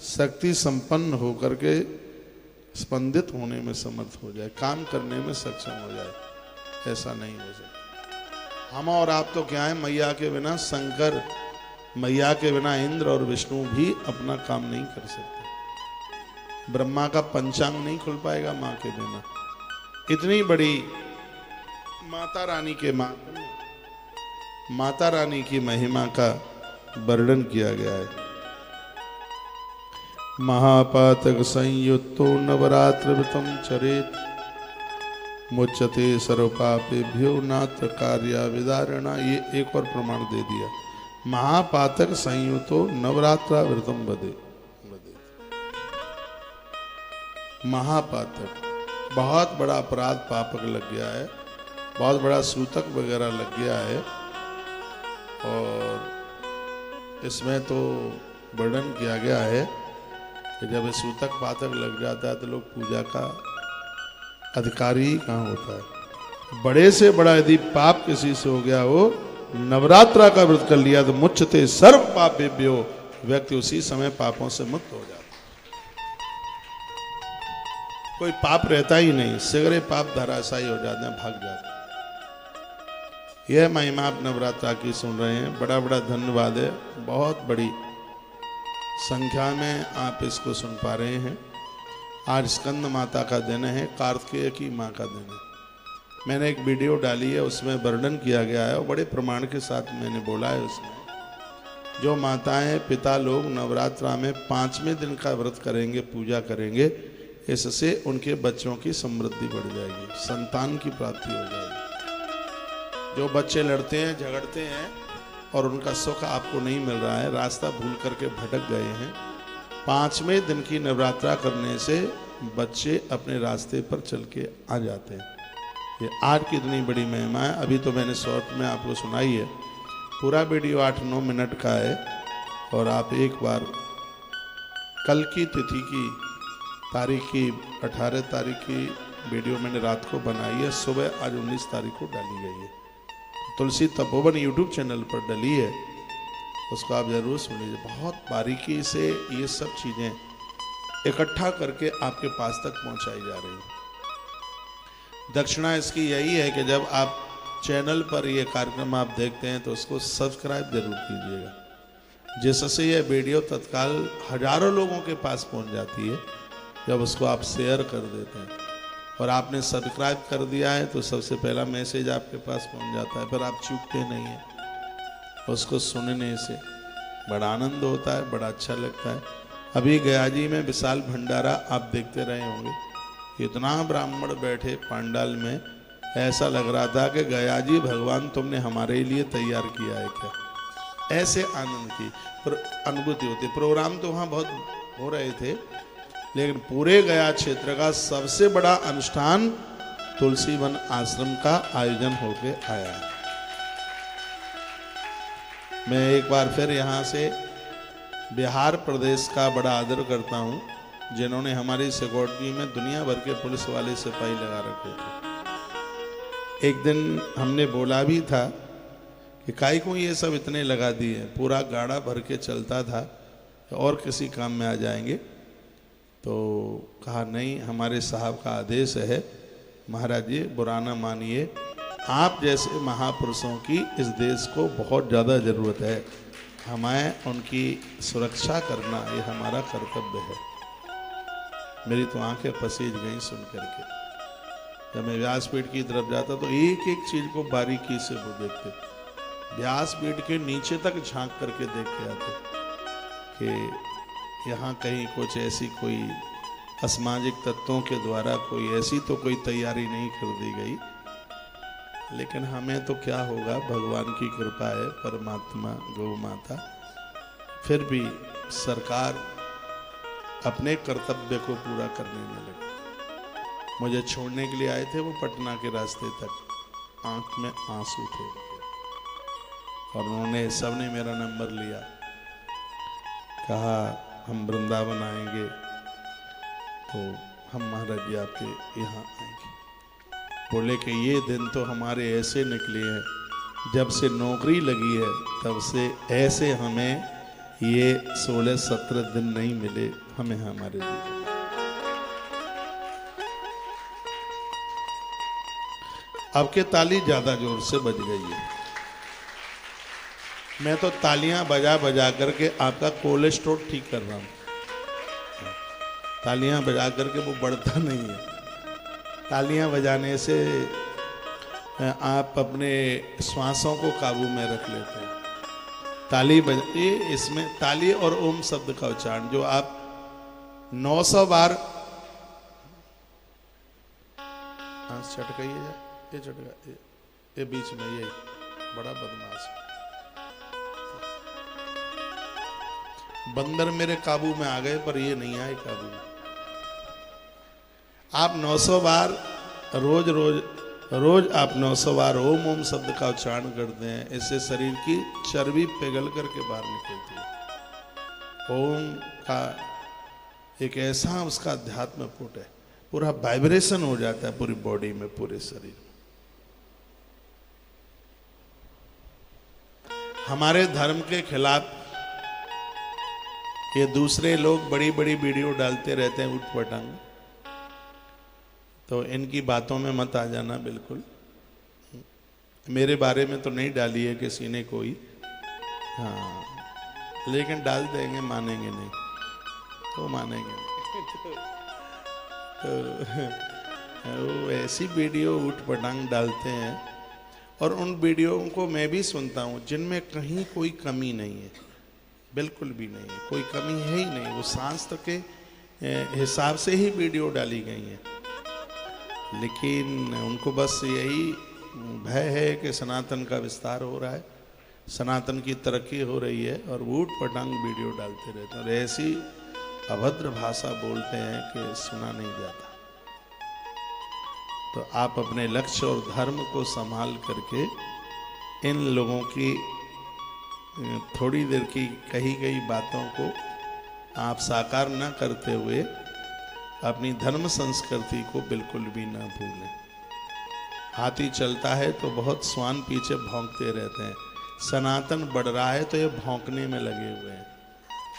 शक्ति संपन्न होकर के स्पंदित होने में समर्थ हो जाए, काम करने में सक्षम हो जाए। ऐसा नहीं हो सकता। हम और आप तो क्या है, मैया के बिना शंकर, मैया के बिना इंद्र और विष्णु भी अपना काम नहीं कर सकते। ब्रह्मा का पंचांग नहीं खुल पाएगा माँ के बिना। इतनी बड़ी माता रानी के माता रानी की महिमा का वर्णन किया गया है। महापातक संयुक्तो नवरात्र व्रतम चरेत मुच्यते सर्वपापेभ्यो नात्र कार्या विदारणा। ये एक और प्रमाण दे दिया। महापातक संयुक्तो नवरात्रा व्रतम बदे। महापातक बहुत बड़ा अपराध पापक लग गया है, बहुत बड़ा सूतक वगैरह लग गया है। और इसमें तो वर्णन किया गया है कि जब सूतक पातक लग जाता है तो लोग पूजा का अधिकारी कहाँ होता है। बड़े से बड़ा यदि पाप किसी से हो गया, हो नवरात्रा का व्रत कर लिया तो मुच्यते सर्व पापेभ्यो, व्यक्ति उसी समय पापों से मुक्त हो जाता। कोई पाप रहता ही नहीं, सगरे पाप धराशायी हो जाते हैं, भाग जाते हैं। यह महिमा आप नवरात्रा की सुन रहे हैं। बड़ा बड़ा धन्यवाद है, बहुत बड़ी संख्या में आप इसको सुन पा रहे हैं। आज स्कंद माता का दिन है, कार्तिकेय की माँ का दिन है। मैंने एक वीडियो डाली है, उसमें वर्णन किया गया है और बड़े प्रमाण के साथ मैंने बोला है। उसमें जो माताएं पिता लोग नवरात्रा में 5वें दिन का व्रत करेंगे, पूजा करेंगे, इससे उनके बच्चों की समृद्धि बढ़ जाएगी, संतान की प्राप्ति हो जाएगी। जो बच्चे लड़ते हैं, झगड़ते हैं और उनका सुख आपको नहीं मिल रहा है, रास्ता भूल करके भटक गए हैं, 5वें दिन की नवरात्रा करने से बच्चे अपने रास्ते पर चल के आ जाते हैं। ये आज की इतनी बड़ी महिमा है। अभी तो मैंने शॉर्ट में आपको सुनाई है, पूरा वीडियो 8-9 मिनट का है। और आप एक बार कल की तिथि की तारीख की 18 तारीख की वीडियो मैंने रात को बनाई है, सुबह आज 19 तारीख को डाली गई है। तुलसी तपोवन यूट्यूब चैनल पर डली है, उसको आप जरूर सुन लीजिए। बहुत बारीकी से ये सब चीज़ें इकट्ठा करके आपके पास तक पहुंचाई जा रही है। दक्षिणा इसकी यही है कि जब आप चैनल पर ये कार्यक्रम आप देखते हैं तो उसको सब्सक्राइब जरूर कीजिएगा, जिससे यह वीडियो तत्काल हजारों लोगों के पास पहुंच जाती है जब उसको आप शेयर कर देते हैं। और आपने सब्सक्राइब कर दिया है तो सबसे पहला मैसेज आपके पास पहुंच जाता है, पर आप चूकते नहीं हैं। उसको सुनने से बड़ा आनंद होता है, बड़ा अच्छा लगता है। अभी गया जी में विशाल भंडारा आप देखते रहे होंगे, इतना ब्राह्मण बैठे पंडाल में, ऐसा लग रहा था कि गया जी भगवान तुमने हमारे लिए तैयार किया है क्या। ऐसे आनंद की अनुभूति होती। प्रोग्राम तो वहाँ बहुत हो रहे थे, लेकिन पूरे गया क्षेत्र का सबसे बड़ा अनुष्ठान तुलसी वन आश्रम का आयोजन होके आया है। मैं एक बार फिर यहाँ से बिहार प्रदेश का बड़ा आदर करता हूँ, जिन्होंने हमारी सिक्योरिटी में दुनिया भर के पुलिस वाले सिपाही लगा रखे थे। एक दिन हमने बोला भी था कि काई को ये सब इतने लगा दिए, पूरा गाड़ा भर के चलता था, और किसी काम में आ जाएंगे। तो कहा नहीं, हमारे साहब का आदेश है, महाराज जी बुरा ना मानिए, आप जैसे महापुरुषों की इस देश को बहुत ज़्यादा ज़रूरत है, हमें उनकी सुरक्षा करना ये हमारा कर्तव्य है। मेरी तो आंखें पसीज गई सुन करके। जब मैं व्यासपीठ की तरफ जाता तो एक एक चीज़ को बारीकी से वो देखते, व्यासपीठ के नीचे तक झांक करके देख के आते कि यहाँ कहीं कुछ ऐसी कोई असामाजिक तत्वों के द्वारा कोई ऐसी तो कोई तैयारी नहीं कर दी गई। लेकिन हमें तो क्या होगा, भगवान की कृपा है, परमात्मा गौ माता, फिर भी सरकार अपने कर्तव्य को पूरा करने में लगी। मुझे छोड़ने के लिए आए थे वो पटना के रास्ते तक, आंख में आंसू थे, और उन्होंने सबने मेरा नंबर लिया, कहा हम वृंदावन आएंगे तो हम महाराज जी आपके यहाँ आएंगे। बोले कि ये दिन तो हमारे ऐसे निकले हैं, जब से नौकरी लगी है तब से ऐसे हमें ये 16-17 दिन नहीं मिले हमें हमारे लिए। अब के ताली ज्यादा जोर से बज गई है। मैं तो तालियां बजा बजा करके आपका कोलेस्ट्रॉल ठीक कर रहा हूं। तालियां बजा करके वो बढ़ता नहीं है। तालियां बजाने से आप अपने श्वासों को काबू में रख लेते हैं। ताली बजाइए, इसमें ताली और ओम शब्द का उच्चारण जो आप 900 बार चटकाइए, ये चटका, ये बीच में, ये बड़ा बदमाश है। बंदर मेरे काबू में आ गए पर ये नहीं आए काबू में। आप 900 बार रोज आप 900 बार ओम ओम शब्द का उच्चारण करते हैं, इससे शरीर की चर्बी पिघल करके बाहर निकलती है। ओम का एक ऐसा उसका अध्यात्म पुट है, पूरा वाइब्रेशन हो जाता है पूरी बॉडी में, पूरे शरीर में। हमारे धर्म के खिलाफ ये दूसरे लोग बड़ी बड़ी वीडियो डालते रहते हैं उठपटांग, तो इनकी बातों में मत आ जाना बिल्कुल। मेरे बारे में तो नहीं डाली है किसी ने कोई, हाँ, लेकिन डाल देंगे, मानेंगे नहीं तो मानेंगे नहीं। तो वो ऐसी वीडियो उठपटांग डालते हैं, और उन वीडियो को मैं भी सुनता हूँ जिनमें कहीं कोई कमी नहीं है, बिल्कुल भी नहीं है, कोई कमी है ही नहीं। वो शास्त्र के हिसाब से ही वीडियो डाली गई है, लेकिन उनको बस यही भय है कि सनातन का विस्तार हो रहा है, सनातन की तरक्की हो रही है, और ऊट पटांग वीडियो डालते रहते हैं। और ऐसी अभद्र भाषा बोलते हैं कि सुना नहीं जाता। तो आप अपने लक्ष्य और धर्म को संभाल करके इन लोगों की थोड़ी देर की कही गई बातों को आप साकार न करते हुए अपनी धर्म संस्कृति को बिल्कुल भी न भूलें। हाथी चलता है तो बहुत श्वान पीछे भौंकते रहते हैं। सनातन बढ़ रहा है तो ये भौंकने में लगे हुए हैं,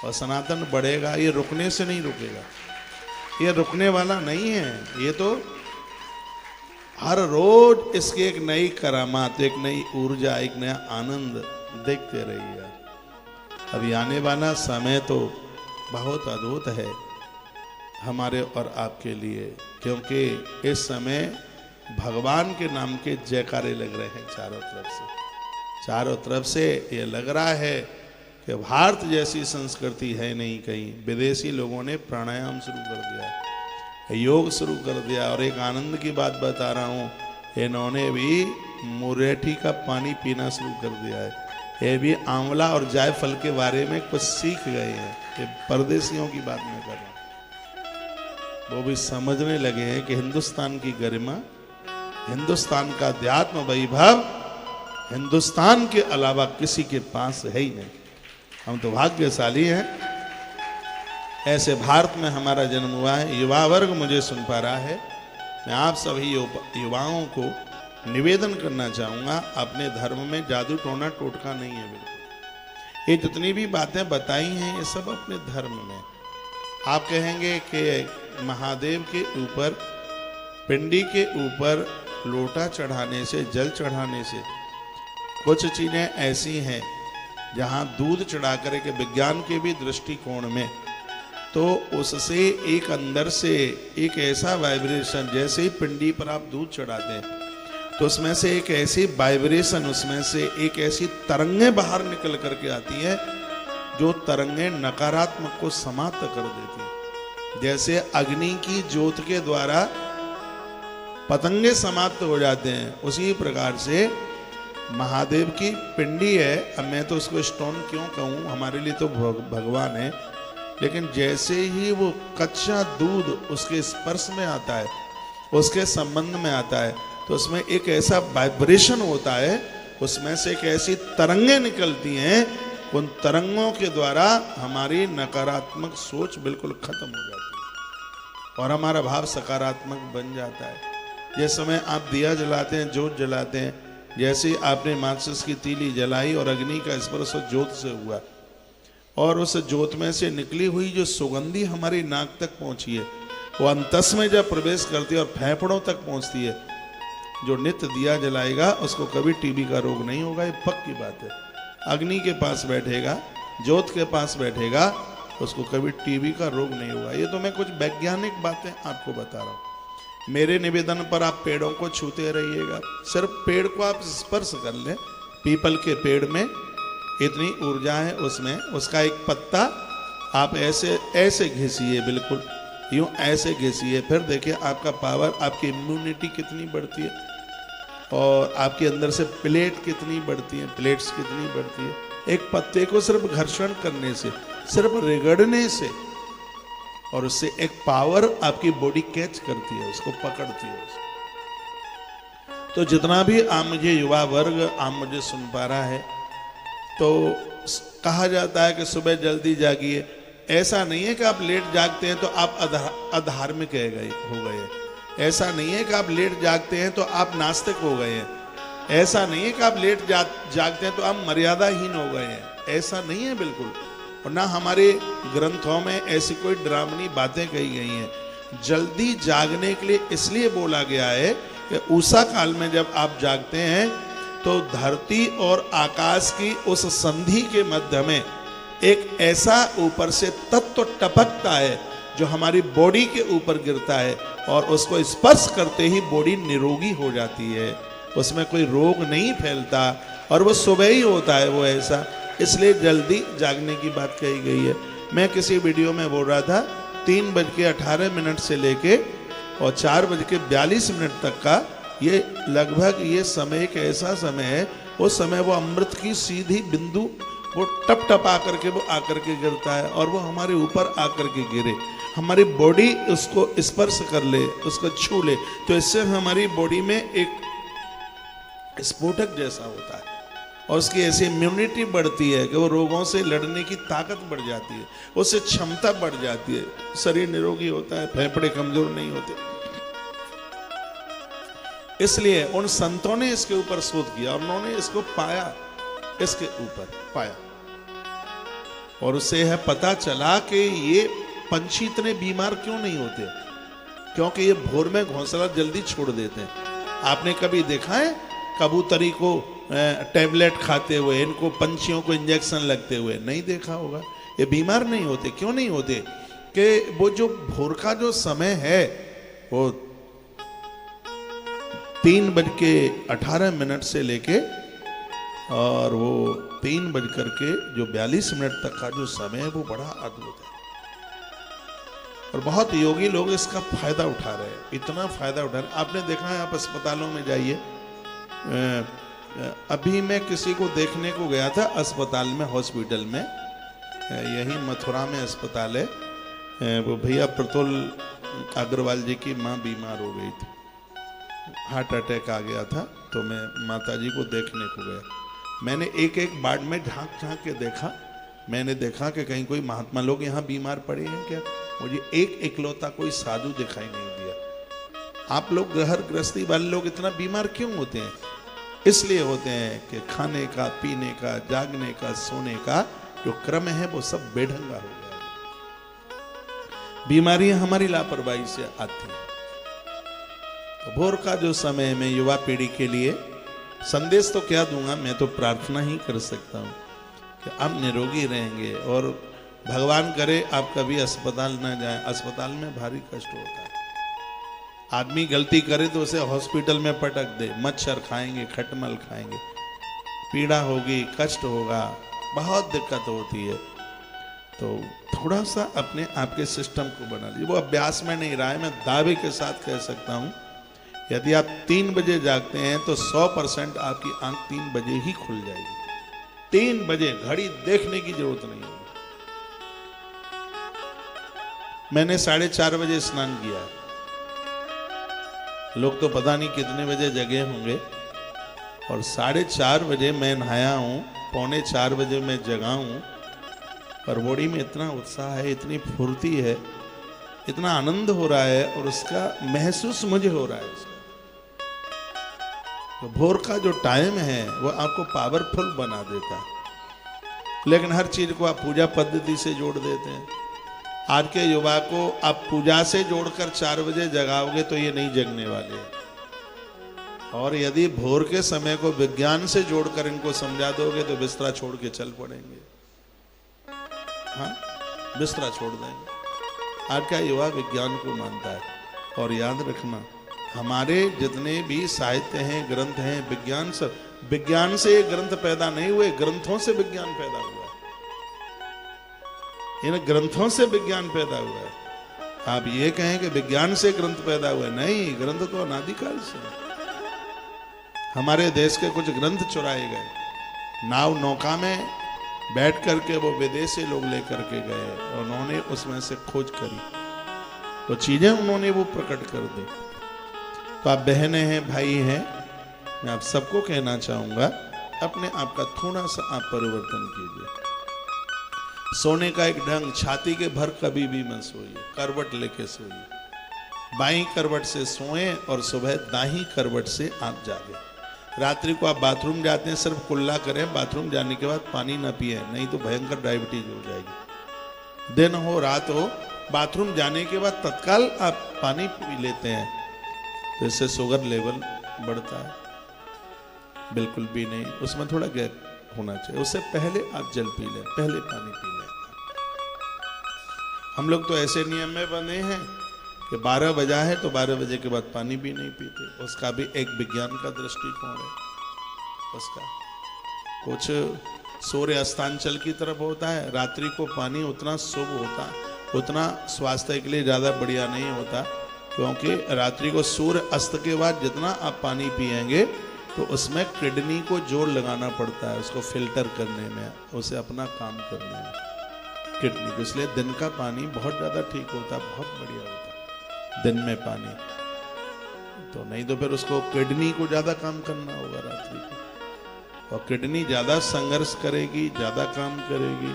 और सनातन बढ़ेगा, ये रुकने से नहीं रुकेगा, ये रुकने वाला नहीं है। ये तो हर रोज इसकी एक नई करामात, एक नई ऊर्जा, एक नया आनंद देखते रहिए। अभी आने वाला समय तो बहुत अद्भुत है हमारे और आपके लिए, क्योंकि इस समय भगवान के नाम के जयकारे लग रहे हैं चारों तरफ से। चारों तरफ से ये लग रहा है कि भारत जैसी संस्कृति है नहीं कहीं। विदेशी लोगों ने प्राणायाम शुरू कर दिया, योग शुरू कर दिया, और एक आनंद की बात बता रहा हूँ, इन्होंने भी मुरेठी का पानी पीना शुरू कर दिया है। ये भी आंवला और जायफल के बारे में कुछ सीख गए हैं। ये परदेशियों की बात मैं कर रहा हूँ। वो भी समझने लगे हैं कि हिंदुस्तान की गरिमा, हिंदुस्तान का अध्यात्म वैभव हिंदुस्तान के अलावा किसी के पास है ही नहीं। हम तो भाग्यशाली हैं, ऐसे भारत में हमारा जन्म हुआ है। युवा वर्ग मुझे सुन पा रहा है, मैं आप सभी युवाओं को निवेदन करना चाहूँगा, अपने धर्म में जादू टोना टोटका नहीं है बिल्कुल। ये जितनी भी बातें बताई हैं ये सब अपने धर्म में। आप कहेंगे कि महादेव के ऊपर, पिंडी के ऊपर लोटा चढ़ाने से, जल चढ़ाने से, कुछ चीज़ें ऐसी हैं जहाँ दूध चढ़ा कर के विज्ञान के भी दृष्टिकोण में, तो उससे एक अंदर से एक ऐसा वाइब्रेशन, जैसे ही पिंडी पर आप दूध चढ़ाते हैं तो उसमें से एक ऐसी वाइब्रेशन, उसमें से एक ऐसी तरंगें बाहर निकल करके आती हैं जो तरंगें नकारात्मक को समाप्त कर देती हैं। जैसे अग्नि की ज्योत के द्वारा पतंगे समाप्त हो जाते हैं, उसी प्रकार से महादेव की पिंडी है। अब मैं तो उसको स्टोन क्यों कहूँ, हमारे लिए तो भगवान है, लेकिन जैसे ही वो कच्चा दूध उसके स्पर्श में आता है, उसके संबंध में आता है, तो उसमें एक ऐसा वाइब्रेशन होता है, उसमें से एक ऐसी तरंगें निकलती हैं, उन तरंगों के द्वारा हमारी नकारात्मक सोच बिल्कुल खत्म हो जाती है और हमारा भाव सकारात्मक बन जाता है। जिस समय आप दिया जलाते हैं, जोत जलाते हैं, जैसे आपने माचिस की तीली जलाई और अग्नि का स्पर्श जोत से हुआ, और उस जोत में से निकली हुई जो सुगंधी हमारी नाक तक पहुंची है, वो अंतस में जब प्रवेश करती है और फेफड़ों तक पहुंचती है, जो नित्य दिया जलाएगा उसको कभी टीबी का रोग नहीं होगा, ये पक्की बात है। अग्नि के पास बैठेगा, ज्योत के पास बैठेगा, उसको कभी टीबी का रोग नहीं होगा। ये तो मैं कुछ वैज्ञानिक बातें आपको बता रहा हूँ। मेरे निवेदन पर आप पेड़ों को छूते रहिएगा, सिर्फ पेड़ को आप स्पर्श कर लें। पीपल के पेड़ में इतनी ऊर्जा है, उसमें उसका एक पत्ता आप ऐसे ऐसे घिसिए, बिल्कुल यूं ऐसे घिसिए, फिर देखिए आपका पावर, आपकी इम्यूनिटी कितनी बढ़ती है और आपके अंदर से प्लेट कितनी बढ़ती है, प्लेट्स कितनी बढ़ती है। एक पत्ते को सिर्फ घर्षण करने से, सिर्फ रगड़ने से, और उससे एक पावर आपकी बॉडी कैच करती है, उसको पकड़ती है उसको। तो जितना भी आप मुझे युवा वर्ग आप मुझे सुन पा रहा है, तो कहा जाता है कि सुबह जल्दी जागिए। ऐसा नहीं है कि आप लेट जागते हैं तो आप अधार्मिक हो गए। ऐसा नहीं है कि आप लेट जागते हैं तो आप नास्तिक हो गए हैं। ऐसा नहीं है कि आप लेट जागते हैं तो आप मर्यादाहीन हो गए हैं। ऐसा नहीं है बिल्कुल। और ना हमारे ग्रंथों में ऐसी कोई डरावनी बातें कही गई हैं। जल्दी जागने के लिए इसलिए बोला गया है कि उषा काल में जब आप जागते हैं तो धरती और आकाश की उस संधि के मध्य में एक ऐसा ऊपर से तत्व टपकता है जो हमारी बॉडी के ऊपर गिरता है और उसको स्पर्श करते ही बॉडी निरोगी हो जाती है, उसमें कोई रोग नहीं फैलता और वो सुबह ही होता है वो ऐसा। इसलिए जल्दी जागने की बात कही गई है। मैं किसी वीडियो में बोल रहा था 3:18 से लेके और 4:42 तक का ये लगभग ये समय एक ऐसा समय है, उस समय वो अमृत की सीधी बिंदु वो टप टप आकर के वो आकर के गिरता है और वो हमारे ऊपर आकर के गिरे, हमारी बॉडी उसको स्पर्श कर ले, उसको छू ले, तो इससे हमारी बॉडी में एक स्फोटक जैसा होता है और उसकी ऐसी इम्यूनिटी बढ़ती है कि वो रोगों से लड़ने की ताकत बढ़ जाती है, उससे क्षमता बढ़ जाती है, शरीर निरोगी होता है, फेफड़े कमजोर नहीं होते। इसलिए उन संतों ने इसके ऊपर शोध किया और उन्होंने इसको पाया, इसके ऊपर पाया और उससे है पता चला कि ये पंछी इतने बीमार क्यों नहीं होते, क्योंकि ये भोर में घोंसला जल्दी छोड़ देते हैं। आपने कभी देखा है कबूतरी को टैबलेट खाते हुए, इनको पंछियों को इंजेक्शन लगते हुए? नहीं देखा होगा। ये बीमार नहीं होते, क्यों नहीं होते? कि वो जो भोर का जो समय है वो 3:18 से लेके और वो 3:42 तक का जो समय है वो बड़ा अद्भुत है और बहुत योगी लोग इसका फायदा उठा रहे हैं, इतना फायदा उठा रहे हैं। आपने देखा है, आप अस्पतालों में जाइए, अभी मैं किसी को देखने को गया था अस्पताल में, हॉस्पिटल में, यही मथुरा में अस्पताल है, वो भैया प्रतुल अग्रवाल जी की माँ बीमार हो गई थी, हार्ट अटैक आ गया था, तो मैं माता जी को देखने को गया। मैंने एक एक वार्ड में झांक झांक के देखा, मैंने देखा कि कहीं कोई महात्मा लोग यहाँ बीमार पड़े हैं क्या? मुझे एक इकलौता कोई साधु दिखाई नहीं दिया। आप लोग घर गृहस्थी वाले लोग इतना बीमार क्यों होते हैं? इसलिए होते हैं कि खाने का, पीने का, जागने का, सोने का जो क्रम है वो सब बेढंगा हो गया। बीमारियां हमारी लापरवाही से आती हैं। तो भोर का जो समय में युवा पीढ़ी के लिए संदेश तो क्या दूंगा, मैं तो प्रार्थना ही कर सकता हूं कि आप निरोगी रहेंगे और भगवान करे आप कभी अस्पताल ना जाएं। अस्पताल में भारी कष्ट होता है। आदमी गलती करे तो उसे हॉस्पिटल में पटक दे, मच्छर खाएंगे, खटमल खाएंगे, पीड़ा होगी, कष्ट होगा, बहुत दिक्कत होती है। तो थोड़ा सा अपने आप के सिस्टम को बना लीजिए। वो अभ्यास में नहीं रहा है, मैं दावे के साथ कह सकता हूं, यदि आप 3 बजे जागते हैं तो 100% आपकी आंख 3 बजे ही खुल जाएगी। 3 बजे घड़ी देखने की जरूरत नहीं है। मैंने 4:30 बजे स्नान किया। लोग तो पता नहीं कितने बजे जगे होंगे और 4:30 बजे मैं नहाया हूं, 3:45 बजे मैं जगा हूं और बॉडी में इतना उत्साह है, इतनी फुर्ती है, इतना आनंद हो रहा है और उसका महसूस मुझे हो रहा है इसका। तो भोर का जो टाइम है वो आपको पावरफुल बना देता है। लेकिन हर चीज को आप पूजा पद्धति से जोड़ देते हैं। आज के युवा को आप पूजा से जोड़कर 4 बजे जगाओगे तो ये नहीं जगने वाले। और यदि भोर के समय को विज्ञान से जोड़कर इनको समझा दोगे तो बिस्तरा छोड़ के चल पड़ेंगे। हाँ, बिस्तरा छोड़ देंगे। आज का युवा विज्ञान को मानता है। और याद रखना, हमारे जितने भी साहित्य हैं, ग्रंथ हैं, विज्ञान से ये ग्रंथ पैदा नहीं हुए, ग्रंथों से विज्ञान पैदा हुआ है। इन ग्रंथों से विज्ञान पैदा हुआ है। आप ये कहें कि विज्ञान से ग्रंथ पैदा हुए, नहीं, ग्रंथ तो अनादिकाल से। हमारे देश के कुछ ग्रंथ चुराए गए, नाव नौका में बैठ करके वो विदेशी लोग लेकर के गए और उन्होंने उसमें से खोज करी, वो चीजें उन्होंने वो प्रकट कर दी। तो आप बहनें हैं, भाई हैं, मैं आप सबको कहना चाहूंगा, अपने आप का थोड़ा सा आप परिवर्तन कीजिए। सोने का एक ढंग, छाती के भर कभी भी मत सोइए, करवट लेके सोइए। बाईं करवट से सोएं और सुबह दाहिनी करवट से आप जागे। रात्रि को आप बाथरूम जाते हैं, सिर्फ कुल्ला करें, बाथरूम जाने के बाद पानी ना पिए, नहीं तो भयंकर डायबिटीज हो जाएगी। दिन हो रात हो, बाथरूम जाने के बाद तत्काल आप पानी पी लेते हैं तो इससे शुगर लेवल बढ़ता है। बिल्कुल भी नहीं, उसमें थोड़ा गैप होना चाहिए। उससे पहले आप जल पी लें, पहले पानी पी लें। हम लोग तो ऐसे नियम में बने हैं कि 12 बजा है तो 12 बजे के बाद पानी भी नहीं पीते। उसका भी एक विज्ञान का दृष्टिकोण है। उसका कुछ सूर्य अस्तांचल की तरफ होता है, रात्रि को पानी उतना शुभ होता, उतना स्वास्थ्य के लिए ज़्यादा बढ़िया नहीं होता, क्योंकि रात्रि को सूर्य अस्त के बाद जितना आप पानी पिएंगे तो उसमें किडनी को जोर लगाना पड़ता है, उसको फिल्टर करने में, उसे अपना काम करने में, किडनी को। इसलिए दिन का पानी बहुत ज़्यादा ठीक होता है, बहुत बढ़िया होता है दिन में पानी। तो नहीं तो फिर उसको किडनी को ज़्यादा काम करना होगा रात्रि को, और किडनी ज़्यादा संघर्ष करेगी, ज़्यादा काम करेगी,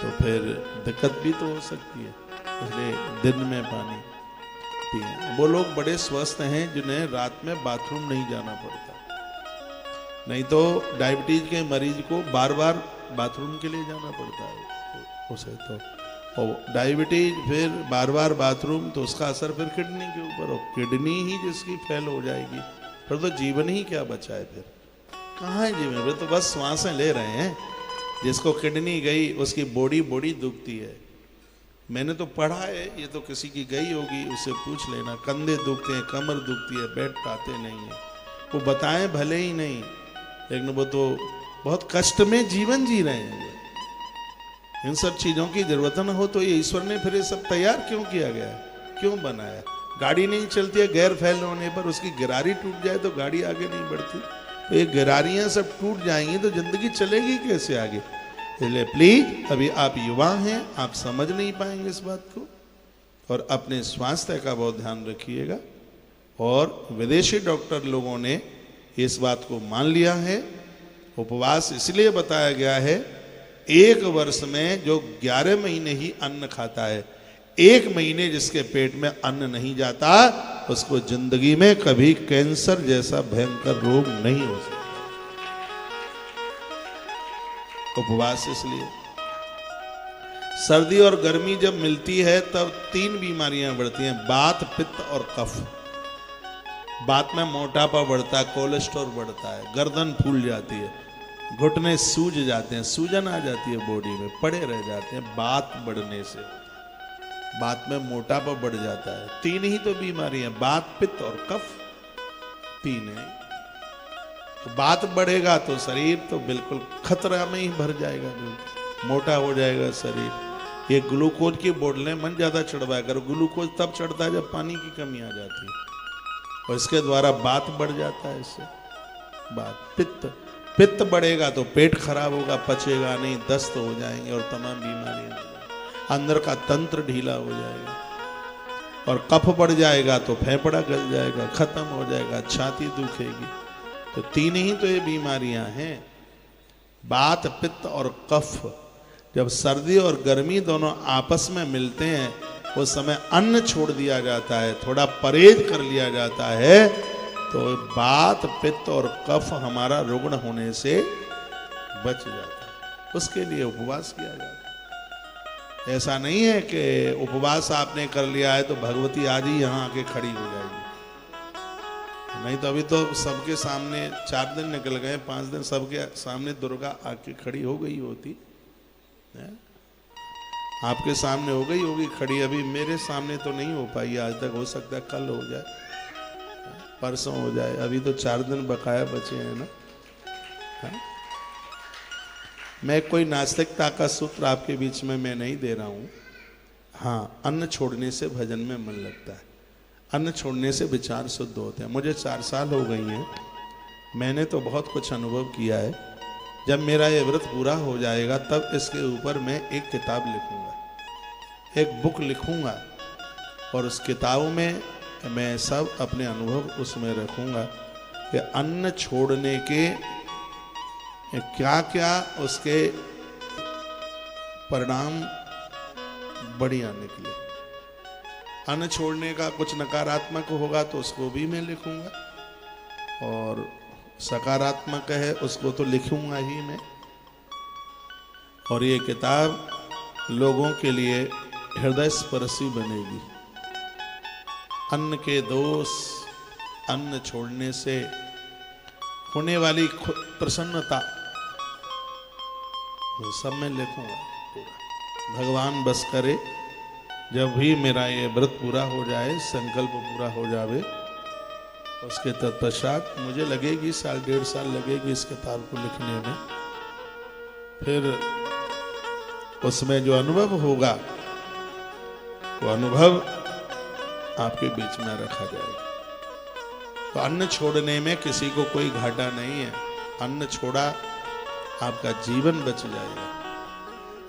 तो फिर दिक्कत भी तो हो सकती है। इसलिए दिन में पानी पिए। वो लोग बड़े स्वस्थ हैं जिन्हें रात में बाथरूम नहीं जाना पड़ता, नहीं तो डायबिटीज के मरीज को बार बार बाथरूम के लिए जाना पड़ता है उसे। तो और डायबिटीज फिर बार बार बाथरूम, तो उसका असर फिर किडनी के ऊपर हो, किडनी ही जिसकी फेल हो जाएगी, फिर तो जीवन ही क्या बचा है, फिर कहाँ है जीवन, फिर तो बस श्वासें ले रहे हैं। जिसको किडनी गई उसकी बॉडी दुखती है। मैंने तो पढ़ा है, ये तो किसी की गई होगी, उससे पूछ लेना, कंधे दुखते हैं, कमर दुखती है, बैठ पाते नहीं है, वो बताएं भले ही नहीं, लेकिन वो तो बहुत कष्ट में जीवन जी रहे हैं। इन सब चीज़ों की जरूरत न हो तो ये ईश्वर ने फिर ये सब तैयार क्यों किया गया है, क्यों बनाया? गाड़ी नहीं चलती है गैर फैल होने पर, उसकी गिरारी टूट जाए तो गाड़ी आगे नहीं बढ़ती, तो ये गिरारियाँ सब टूट जाएंगी तो जिंदगी चलेगी कैसे आगे? इसलिए प्लीज, अभी आप युवा हैं, आप समझ नहीं पाएंगे इस बात को, और अपने स्वास्थ्य का बहुत ध्यान रखिएगा। और विदेशी डॉक्टर लोगों ने इस बात को मान लिया है। उपवास इसलिए बताया गया है, एक वर्ष में जो 11 महीने ही अन्न खाता है, 1 महीने जिसके पेट में अन्न नहीं जाता, उसको जिंदगी में कभी कैंसर जैसा भयंकर रोग नहीं हो सकता। उपवास इसलिए, सर्दी और गर्मी जब मिलती है तब 3 बीमारियां बढ़ती हैं, वात, पित्त और कफ। वात में मोटापा बढ़ता है, कोलेस्ट्रॉल बढ़ता है, गर्दन फूल जाती है, घुटने सूज जाते हैं, सूजन आ जाती है बॉडी में, पड़े रह जाते हैं वात बढ़ने से। वात में मोटापा बढ़ जाता है। 3 ही तो बीमारी है, वात, पित्त और कफ, 3 है। तो वात बढ़ेगा तो शरीर तो बिल्कुल खतरा में ही भर जाएगा, मोटा हो जाएगा शरीर। ये ग्लूकोज की बोतलें मन ज्यादा चढ़वाया करो, ग्लूकोज तब चढ़ता है जब पानी की कमी आ जाती है, और इसके द्वारा वात बढ़ जाता है। इससे वात, पित्त बढ़ेगा तो पेट खराब होगा, पचेगा नहीं, दस्त हो जाएंगे और तमाम बीमारियां, अंदर का तंत्र ढीला हो जाएगा। और कफ बढ़ जाएगा तो फेफड़ा गल जाएगा, खत्म हो जाएगा, छाती दुखेगी। तो 3 ही तो ये बीमारियां हैं, वात, पित्त और कफ। जब सर्दी और गर्मी दोनों आपस में मिलते हैं, उस समय अन्न छोड़ दिया जाता है, थोड़ा परहेज कर लिया जाता है, तो वात, पित्त और कफ हमारा रुग्ण होने से बच जाता है। उसके लिए उपवास किया जाता है। ऐसा नहीं है कि उपवास आपने कर लिया है तो भगवती आज ही यहाँ आके खड़ी हो जाएगी, नहीं तो अभी तो सबके सामने 4 दिन निकल गए, 5 दिन सबके सामने दुर्गा आके खड़ी हो गई होती है। आपके सामने हो गई होगी खड़ी, अभी मेरे सामने तो नहीं हो पाई आज तक, हो सकता है कल हो जाए, परसों हो जाए, अभी तो 4 दिन बकाया बचे हैं ना। है? मैं कोई नास्तिकता का सूत्र आपके बीच में मैं नहीं दे रहा हूँ। हाँ, अन्न छोड़ने से भजन में मन लगता है, अन्न छोड़ने से विचार शुद्ध होते हैं। मुझे 4 साल हो गई हैं, मैंने तो बहुत कुछ अनुभव किया है। जब मेरा ये व्रत पूरा हो जाएगा तब इसके ऊपर मैं एक किताब लिखूंगा, एक बुक लिखूंगा, और उस किताब में मैं सब अपने अनुभव उसमें रखूंगा कि अन्न छोड़ने के क्या क्या उसके परिणाम बढ़िया निकले। अन्न छोड़ने का कुछ नकारात्मक होगा तो उसको भी मैं लिखूंगा, और सकारात्मक है उसको तो लिखूंगा ही मैं। और ये किताब लोगों के लिए हृदय स्पर्शी बनेगी। अन्न के दोष, अन्न छोड़ने से होने वाली प्रसन्नता, वो सब मैं लिखूंगा पूरा। भगवान बस करे, जब भी मेरा ये व्रत पूरा हो जाए, संकल्प पूरा हो जावे, उसके तत्पश्चात मुझे लगेगी 1.5 साल लगेगी इस किताब को लिखने में। फिर उसमें जो अनुभव होगा वो अनुभव आपके बीच में रखा जाएगा। तो अन्न छोड़ने में किसी को कोई घाटा नहीं है। अन्न छोड़ा, आपका जीवन बच जाएगा,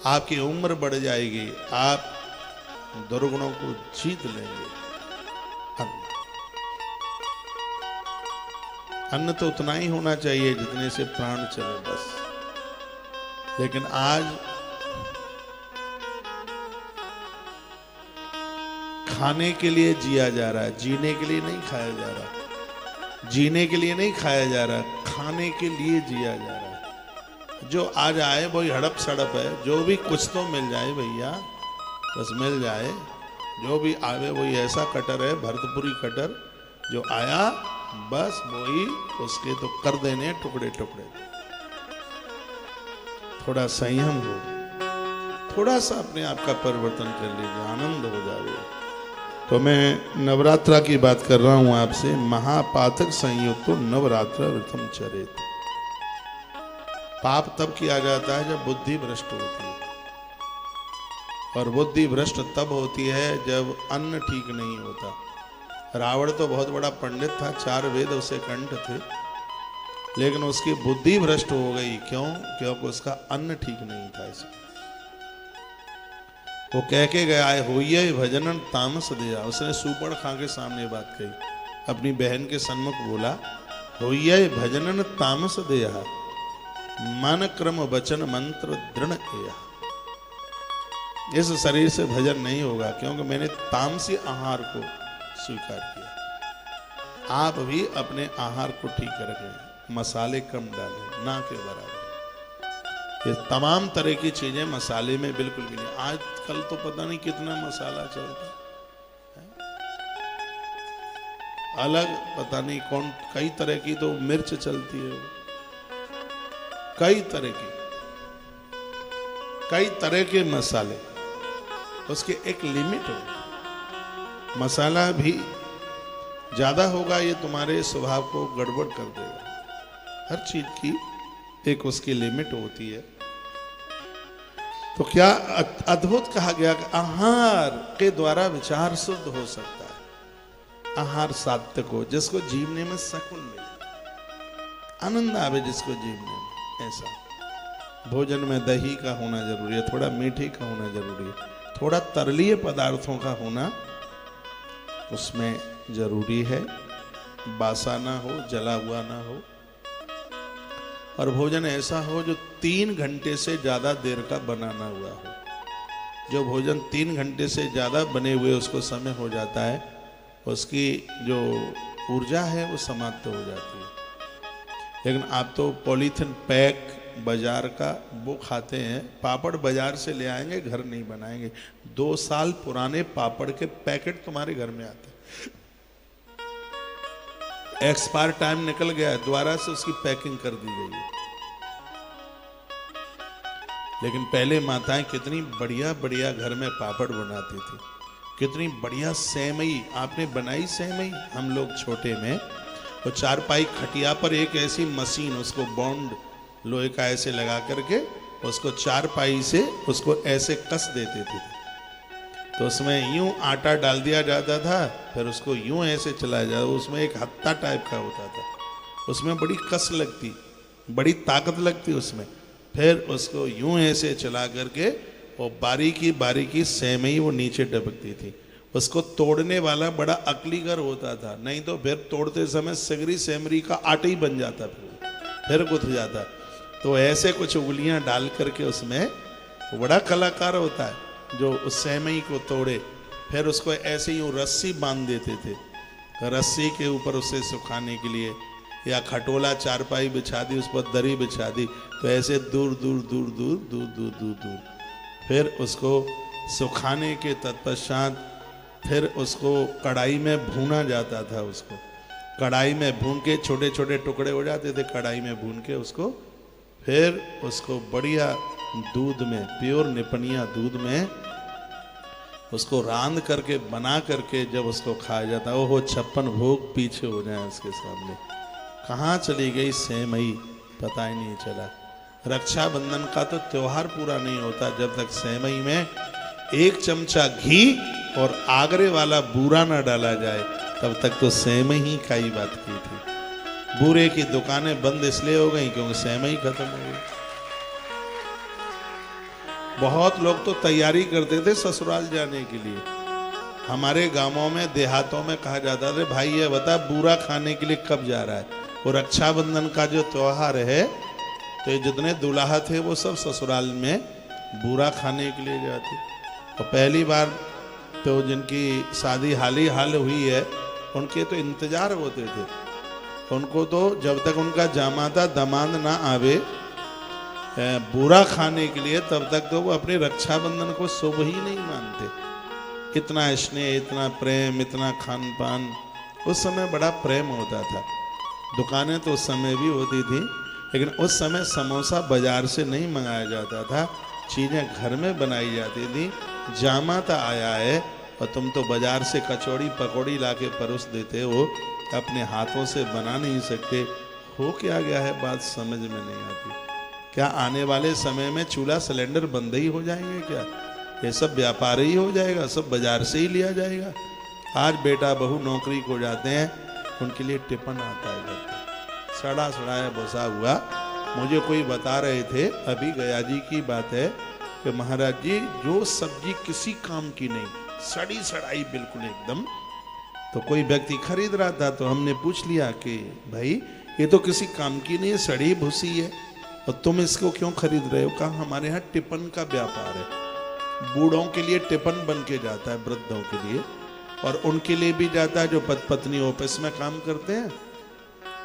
आपकी उम्र बढ़ जाएगी, आप दुर्गुणों को जीत लेंगे। अन्न तो उतना ही होना चाहिए जितने से प्राण चले बस। लेकिन आज खाने के लिए जिया जा रहा है, जीने के लिए नहीं खाया जा रहा। जीने के लिए नहीं खाया जा रहा, खाने के लिए जिया जा रहा है। जो आज आए वही हड़प सड़प है, जो भी कुछ तो मिल जाए भैया, बस मिल जाए। जो भी आवे वही ऐसा कटर है, भरतपुरी कटर, जो आया बस वही उसके तो कर देने टुकड़े टुकड़े। थोड़ा संयम हो, थोड़ा सा अपने आप का परिवर्तन कर लीजिए, आनंद हो जाए। तो मैं नवरात्रा की बात कर रहा हूं आपसे। महापातक संयुक्त नवरात्र व्रतम चरेत। पाप तब किया जाता है जब बुद्धि भ्रष्ट होती है, और बुद्धि भ्रष्ट तब होती है जब अन्न ठीक नहीं होता। रावण तो बहुत बड़ा पंडित था, 4 वेद उसे कंठ थे, लेकिन उसकी बुद्धि भ्रष्ट हो गई। क्यों? क्योंकि उसका अन्न ठीक नहीं था। इसमें वो कह के गया है होइए भजनन तामस दिया। उसने सुपड़ खा के सामने बात कही, अपनी बहन के सन्मुख बोला होइए भजनन तामस दिया, मन क्रम वचन मंत्र दृढ़ किया। इस शरीर से भजन नहीं होगा, क्योंकि मैंने तामसी आहार को स्वीकार किया। आप भी अपने आहार को ठीक रखें, मसाले कम डालें, ना के बराबर। ये तमाम तरह की चीजें मसाले में बिल्कुल भी नहीं। आजकल तो पता नहीं कितना मसाला चलता है, अलग पता नहीं कौन, कई तरह की तो मिर्च चलती है, कई तरह के मसाले। उसके एक लिमिट हो। मसाला भी ज्यादा होगा ये तुम्हारे स्वभाव को गड़बड़ कर देगा। हर चीज की एक उसकी लिमिट होती है। तो क्या अद्भुत कहा गया कि आहार के द्वारा विचार शुद्ध हो सकता है। आहार सात्विक हो, जिसको जीवने में सकून मिले, आनंद आवे जिसको जीवने में। ऐसा भोजन में दही का होना जरूरी है, थोड़ा मीठे का होना जरूरी है, थोड़ा तरलीय पदार्थों का होना उसमें जरूरी है। बासा ना हो, जला हुआ ना हो, और भोजन ऐसा हो जो 3 घंटे से ज्यादा देर का बनाना हुआ हो। जो भोजन 3 घंटे से ज्यादा बने हुए उसको समय हो जाता है, उसकी जो ऊर्जा है वो समाप्त हो जाती है। लेकिन आप तो पॉलीथिन पैक बाजार का वो खाते हैं। पापड़ बाजार से ले आएंगे, घर नहीं बनाएंगे। 2 साल पुराने पापड़ के पैकेट तुम्हारे घर में आते हैं। एक्सपायर टाइम निकल गया है, दोबारा से उसकी पैकिंग कर दी गई है। लेकिन पहले माताएं कितनी बढ़िया बढ़िया घर में पापड़ बनाती थी, कितनी बढ़िया सेवई। आपने बनाई सेवई? हम लोग छोटे में वो चारपाई खटिया पर एक ऐसी मशीन, उसको बॉन्ड लोहे का ऐसे लगा करके उसको चारपाई से उसको ऐसे कस देते थे। तो उसमें यूं आटा डाल दिया जाता था, फिर उसको यूं ऐसे चलाया जाता। उसमें एक हत्ता टाइप का होता था, उसमें बड़ी कस लगती, बड़ी ताकत लगती उसमें। फिर उसको यूं ऐसे चला करके वो बारीकी बारीकी सेवई वो नीचे डबकती थी। उसको तोड़ने वाला बड़ा अकलीगर होता था, नहीं तो फिर तोड़ते समय सिगरी सेमरी का आटा ही बन जाता, फिर गुथ जाता। तो ऐसे कुछ उंगलियां डाल करके उसमें बड़ा कलाकार होता है जो उस सेवई को तोड़े, फिर उसको ऐसे ही रस्सी बांध देते थे, रस्सी के ऊपर उसे सुखाने के लिए, या खटोला चारपाई बिछा दी, उस पर दरी बिछा दी, तो ऐसे दूर दूर दूर दूर दूर दूर दूर दूर फिर उसको सुखाने के तत्पश्चात फिर उसको कढ़ाई में भूना जाता था। उसको कढ़ाई में भून के छोटे छोटे टुकड़े हो जाते थे, कढ़ाई में भून के उसको फिर उसको बढ़िया दूध में, प्योर निपनिया दूध में उसको रांध करके बना करके जब उसको खाया जाता, वो 56 भोग पीछे हो जाए उसके सामने। कहाँ चली गई सेवई पता ही नहीं चला। रक्षाबंधन का तो त्योहार पूरा नहीं होता जब तक सेवई में 1 चमचा घी और आगरे वाला बूरा ना डाला जाए, तब तक तो सेमई ही का ही बात की थी। बूरे की दुकानें बंद इसलिए हो गई क्योंकि सेमई खत्म हो गई। बहुत लोग तो तैयारी करते थे ससुराल जाने के लिए। हमारे गांवों में देहातों में कहा जाता था, भाई ये बता बूरा खाने के लिए कब जा रहा है। और रक्षाबंधन का जो त्योहार है तो ये जितने दुल्हा थे वो सब ससुराल में बूरा खाने के लिए जाते। और पहली बार तो जिनकी शादी हाल ही हाल हुई है उनके तो इंतजार होते थे। उनको तो जब तक उनका जामाता दामाद ना आवे बुरा खाने के लिए, तब तक तो वो अपने रक्षाबंधन को शुभ ही नहीं मानते। इतना स्नेह, इतना प्रेम, इतना खान पान, उस समय बड़ा प्रेम होता था। दुकानें तो उस समय भी होती थी, लेकिन उस समय समोसा बाजार से नहीं मंगाया जाता था, चीज़ें घर में बनाई जाती थी। जामाता आया है और तुम तो बाजार से कचौड़ी पकौड़ी लाके परोस देते हो, अपने हाथों से बना नहीं सकते। हो क्या गया है बात समझ में नहीं आती। क्या आने वाले समय में चूल्हा सिलेंडर बंद ही हो जाएंगे क्या? ये सब व्यापार ही हो जाएगा, सब बाजार से ही लिया जाएगा। आज बेटा बहू नौकरी को जाते हैं, उनके लिए टिफिन आता है घर पे, सड़ा सड़ाया बसा हुआ। मुझे कोई बता रहे थे, अभी गया जी की बात है कि महाराज जी जो सब्जी किसी काम की नहीं, सड़ी सड़ाई बिल्कुल एकदम, तो कोई व्यक्ति खरीद रहा था तो हमने पूछ लिया कि भाई ये तो किसी काम की नहीं है, सड़ी भूसी है, और तुम इसको क्यों खरीद रहे हो? कहा हमारे यहाँ टिफिन का व्यापार है, बूढ़ों के लिए टिफिन बन के जाता है, वृद्धों के लिए, और उनके लिए भी जाता है जो पत्नी ऑफिस में काम करते हैं।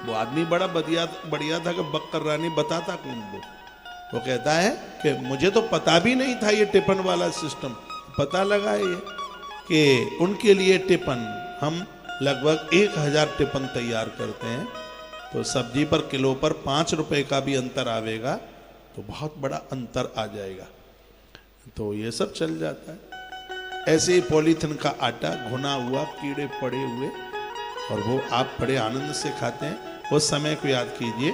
वो आदमी बड़ा बढ़िया था कि बक्कर रानी बताता कौन वो कहता है कि मुझे तो पता भी नहीं था ये टिफिन वाला सिस्टम। पता लगा ये कि उनके लिए टिफिन हम लगभग 1000 टिफिन तैयार करते हैं, तो सब्जी पर किलो पर 5 रुपए का भी अंतर आवेगा तो बहुत बड़ा अंतर आ जाएगा। तो ये सब चल जाता है। ऐसे ही पॉलीथिन का आटा घुना हुआ, कीड़े पड़े हुए, और वो आप बड़े आनंद से खाते हैं। उस समय को याद कीजिए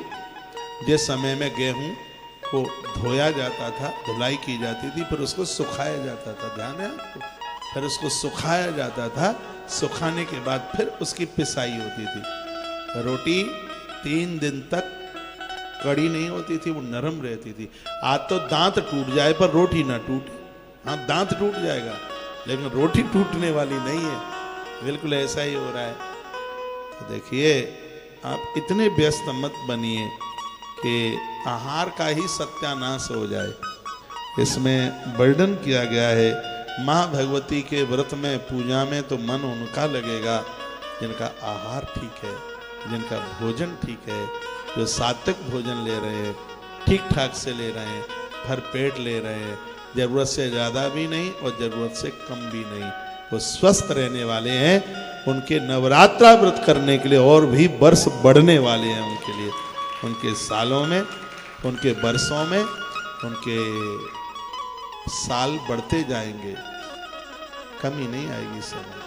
जिस समय में गेहूं को धोया जाता था, धुलाई की जाती थी, फिर उसको सुखाया जाता था, ध्यान है आपको? फिर उसको सुखाया जाता था, सुखाने के बाद फिर उसकी पिसाई होती थी। रोटी 3 दिन तक कड़ी नहीं होती थी, वो नरम रहती थी। आज तो दांत टूट जाए पर रोटी ना टूटे। हाँ, दांत टूट जाएगा लेकिन रोटी टूटने वाली नहीं है। बिल्कुल ऐसा ही हो रहा है। तो देखिए, आप इतने व्यस्त मत बनिए कि आहार का ही सत्यानाश हो जाए। इसमें वर्णन किया गया है, माँ भगवती के व्रत में, पूजा में तो मन उनका लगेगा जिनका आहार ठीक है, जिनका भोजन ठीक है, जो सात्विक भोजन ले रहे हैं, ठीक ठाक से ले रहे हैं, भर पेट ले रहे हैं, जरूरत से ज़्यादा भी नहीं और जरूरत से कम भी नहीं, वो स्वस्थ रहने वाले हैं। उनके नवरात्रा व्रत करने के लिए और भी वर्ष बढ़ने वाले हैं उनके लिए। उनके सालों में, उनके वर्षों में, उनके साल बढ़ते जाएंगे, कमी नहीं आएगी समय।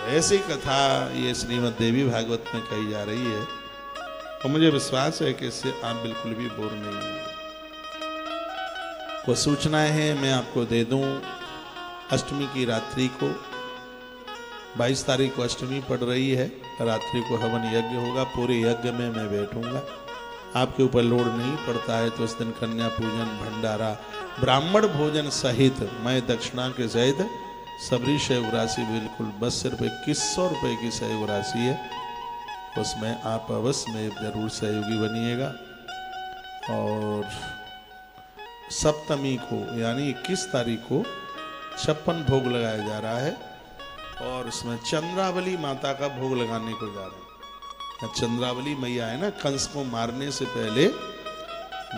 ऐसी कथा ये श्रीमद् देवी भागवत में कही जा रही है और मुझे विश्वास है कि इससे आप बिल्कुल भी बोर नहीं होंगे। को सूचनाएं हैं मैं आपको दे दूं। अष्टमी की रात्रि को 22 तारीख को अष्टमी पड़ रही है, रात्रि को हवन यज्ञ होगा। पूरे यज्ञ में मैं बैठूंगा, आपके ऊपर लोड नहीं पड़ता है तो उस दिन कन्या पूजन, भंडारा, ब्राह्मण भोजन सहित मैं दक्षिणा के सहित सबरी सहयोग राशि बिल्कुल बस सिर्फ 2100 रुपये की सहयोग राशि है, उसमें आप अवश्य में जरूर सहयोगी बनिएगा। और सप्तमी को यानी 21 तारीख को 56 भोग लगाया जा रहा है और उसमें चंद्रावली माता का भोग लगाने को जा रहे हैं। चंद्रावली मैया है ना, कंस को मारने से पहले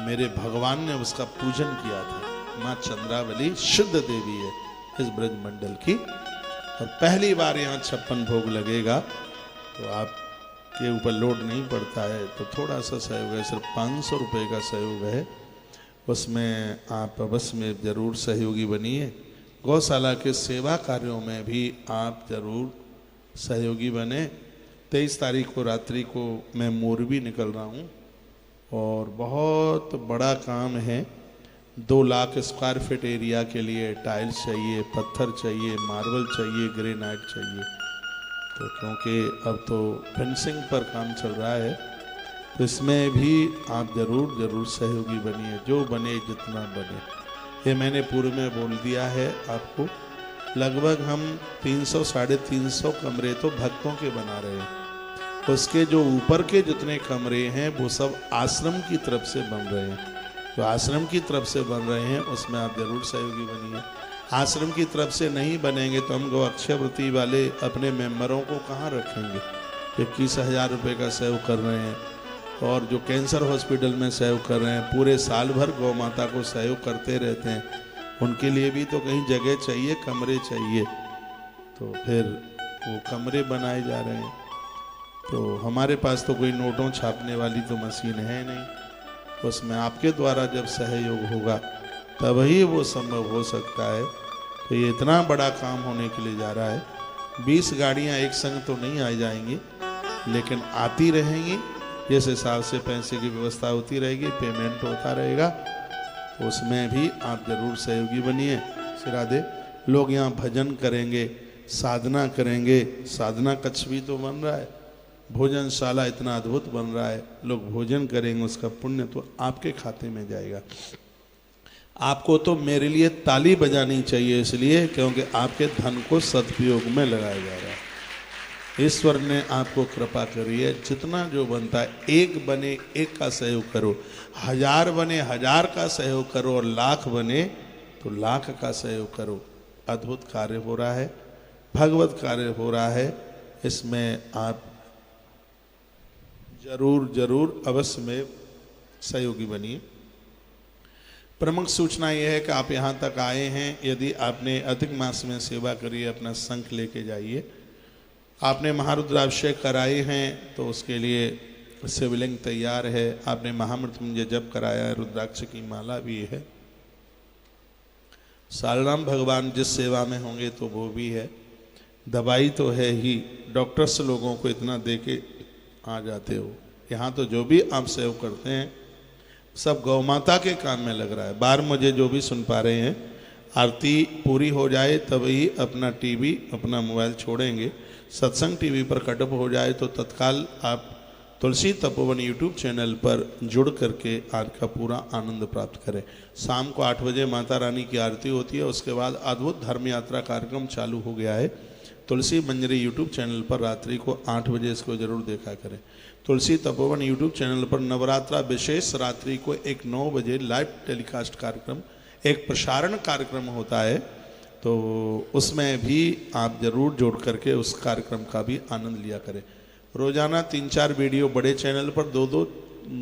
मेरे भगवान ने उसका पूजन किया था। माँ चंद्रावली शुद्ध देवी है इस ब्रज मंडल की, और पहली बार यहाँ 56 भोग लगेगा तो आपके ऊपर लोड नहीं पड़ता है, तो थोड़ा सा सहयोग है, सिर्फ 500 रुपये का सहयोग है, उसमें आप अवश्य में जरूर सहयोगी बनिए। गौशाला के सेवा कार्यों में भी आप जरूर सहयोगी बने। 23 तारीख को रात्रि को मैं मोरबी निकल रहा हूँ और बहुत बड़ा काम है। 2 लाख स्क्वायर फीट एरिया के लिए टाइल्स चाहिए, पत्थर चाहिए, मार्बल चाहिए, ग्रेनाइट चाहिए। तो क्योंकि अब तो फेंसिंग पर काम चल रहा है, तो इसमें भी आप जरूर सहयोगी बनिए, जो बने जितना बने। ये मैंने पूर्व में बोल दिया है आपको। लगभग हम 300 साढ़े 300 कमरे तो भक्तों के बना रहे हैं। उसके जो ऊपर के जितने कमरे हैं वो सब आश्रम की तरफ से बन रहे हैं। जो आश्रम की तरफ से बन रहे हैं उसमें आप जरूर सहयोगी बनिए। आश्रम की तरफ से नहीं बनेंगे तो हम गो अक्षयवृत्ति वाले अपने मेंबरों को कहाँ रखेंगे। 21,000 रुपये का सहयोग कर रहे हैं, और जो कैंसर हॉस्पिटल में सहयोग कर रहे हैं, पूरे साल भर गौ माता को सहयोग करते रहते हैं, उनके लिए भी तो कहीं जगह चाहिए, कमरे चाहिए। तो फिर वो कमरे बनाए जा रहे हैं। तो हमारे पास तो कोई नोटों छापने वाली तो मशीन है नहीं, उसमें आपके द्वारा जब सहयोग होगा तभी वो संभव हो सकता है। तो ये इतना बड़ा काम होने के लिए जा रहा है। 20 गाड़ियाँ एक संग तो नहीं आ जाएंगी, लेकिन आती रहेंगी। जिस हिसाब से पैसे की व्यवस्था होती रहेगी, पेमेंट होता रहेगा, तो उसमें भी आप जरूर सहयोगी बनिए। राधे, लोग यहाँ भजन करेंगे, साधना करेंगे, साधना कक्ष भी तो बन रहा है, भोजनशाला इतना अद्भुत बन रहा है, लोग भोजन करेंगे, उसका पुण्य तो आपके खाते में जाएगा। आपको तो मेरे लिए ताली बजानी चाहिए, इसलिए क्योंकि आपके धन को सदुपयोग में लगाया जा रहा है। ईश्वर ने आपको कृपा करी है। जितना जो बनता है, 1 बने 1 का सहयोग करो, 1000 बने 1000 का सहयोग करो, और 1,00,000 बने तो 1,00,000 का सहयोग करो। अद्भुत कार्य हो रहा है, भगवत कार्य हो रहा है। इसमें आप जरूर अवश्य में सहयोगी बनिए। प्रमुख सूचना यह है कि आप यहाँ तक आए हैं, यदि आपने अधिक मास में सेवा करी है, अपना संख लेके जाइए। आपने महारुद्राभिषेक कराए हैं तो उसके लिए शिवलिंग तैयार है। आपने महामृत्युंजय जप कराया है, रुद्राक्ष की माला भी है। सालराम भगवान जिस सेवा में होंगे तो वो भी है। दवाई तो है ही, डॉक्टर्स लोगों को इतना दे के आ जाते हो। यहाँ तो जो भी आप सेव करते हैं सब गौ माता के काम में लग रहा है। बार मुझे जो भी सुन पा रहे हैं, आरती पूरी हो जाए तभी अपना टीवी, अपना मोबाइल छोड़ेंगे। सत्संग टीवी पर कटअप हो जाए तो तत्काल आप तुलसी तपोवन यूट्यूब चैनल पर जुड़ करके आज का पूरा आनंद प्राप्त करें। शाम को 8 बजे माता रानी की आरती होती है, उसके बाद अद्भुत धर्म यात्रा कार्यक्रम चालू हो गया है तुलसी मंजरी यूट्यूब चैनल पर। रात्रि को 8 बजे इसको जरूर देखा करें। तुलसी तपोवन यूट्यूब चैनल पर नवरात्रा विशेष रात्रि को एक 9 बजे लाइव टेलीकास्ट कार्यक्रम, एक प्रसारण कार्यक्रम होता है, तो उसमें भी आप जरूर जोड़ करके उस कार्यक्रम का भी आनंद लिया करें। रोजाना 3-4 वीडियो बड़े चैनल पर, 2-2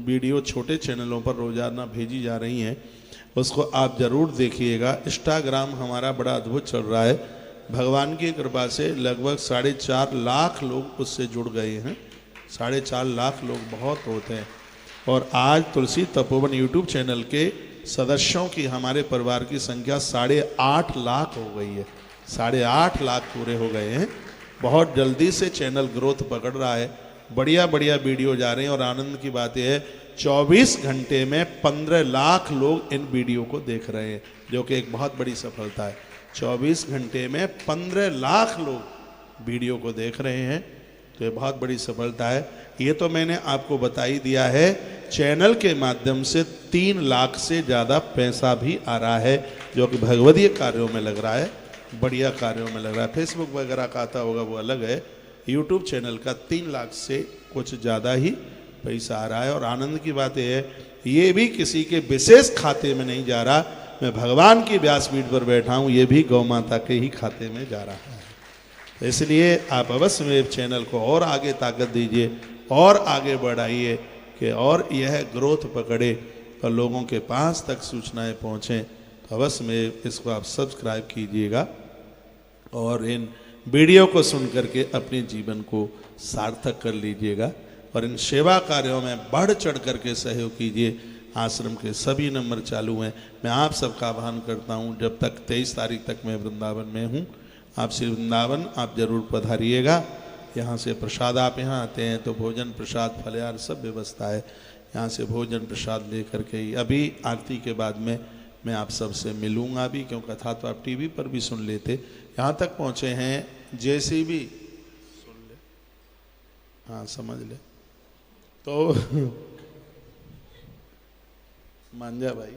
वीडियो छोटे चैनलों पर रोजाना भेजी जा रही हैं, उसको आप जरूर देखिएगा। इंस्टाग्राम हमारा बड़ा अद्भुत चल रहा है। भगवान की कृपा से लगभग 4.5 लाख लोग उससे जुड़ गए हैं। 4.5 लाख लोग बहुत होते हैं। और आज तुलसी तपोवन यूट्यूब चैनल के सदस्यों की, हमारे परिवार की संख्या 8.5 लाख हो गई है। 8.5 लाख पूरे हो गए हैं। बहुत जल्दी से चैनल ग्रोथ पकड़ रहा है, बढ़िया बढ़िया वीडियो जा रहे हैं। और आनंद की बात यह है 24 घंटे में 15 लाख लोग इन वीडियो को देख रहे हैं, जो कि एक बहुत बड़ी सफलता है। 24 घंटे में 15 लाख लोग वीडियो को देख रहे हैं, तो ये बहुत बड़ी सफलता है। ये तो मैंने आपको बता ही दिया है। चैनल के माध्यम से 3 लाख से ज़्यादा पैसा भी आ रहा है, जो कि भगवदीय कार्यों में लग रहा है, बढ़िया कार्यों में लग रहा है। फेसबुक वगैरह का आता होगा वो अलग है। यूट्यूब चैनल का 3 लाख से कुछ ज़्यादा ही पैसा आ रहा है। और आनंद की बात यह है, ये भी किसी के विशेष खाते में नहीं जा रहा। मैं भगवान की व्यासपीठ पर बैठा हूँ, ये भी गौ माता के ही खाते में जा रहा है। तो इसलिए आप अवश्य में चैनल को और आगे ताकत दीजिए और आगे बढ़ाइए कि और यह ग्रोथ पकड़े और लोगों के पास तक सूचनाएं पहुँचें। तो अवश्य में इसको आप सब्सक्राइब कीजिएगा और इन वीडियो को सुन करके अपने जीवन को सार्थक कर लीजिएगा। और इन सेवा कार्यों में बढ़ चढ़ करके सहयोग कीजिए। आश्रम के सभी नंबर चालू हैं। मैं आप सबका आह्वान करता हूं, जब तक 23 तारीख तक मैं वृंदावन में हूं, आप श्री वृंदावन आप जरूर पधारिएगा। यहाँ से प्रसाद, आप यहाँ आते हैं तो भोजन प्रसाद फलहार सब व्यवस्था है। यहाँ से भोजन प्रसाद ले करके ही अभी आरती के बाद में मैं आप सबसे मिलूंगा भी, क्योंकि कथा तो आप टीवी पर भी सुन लेते। यहाँ तक पहुँचे हैं जैसे भी सुन ले, हाँ समझ ले तो मान जा भाई।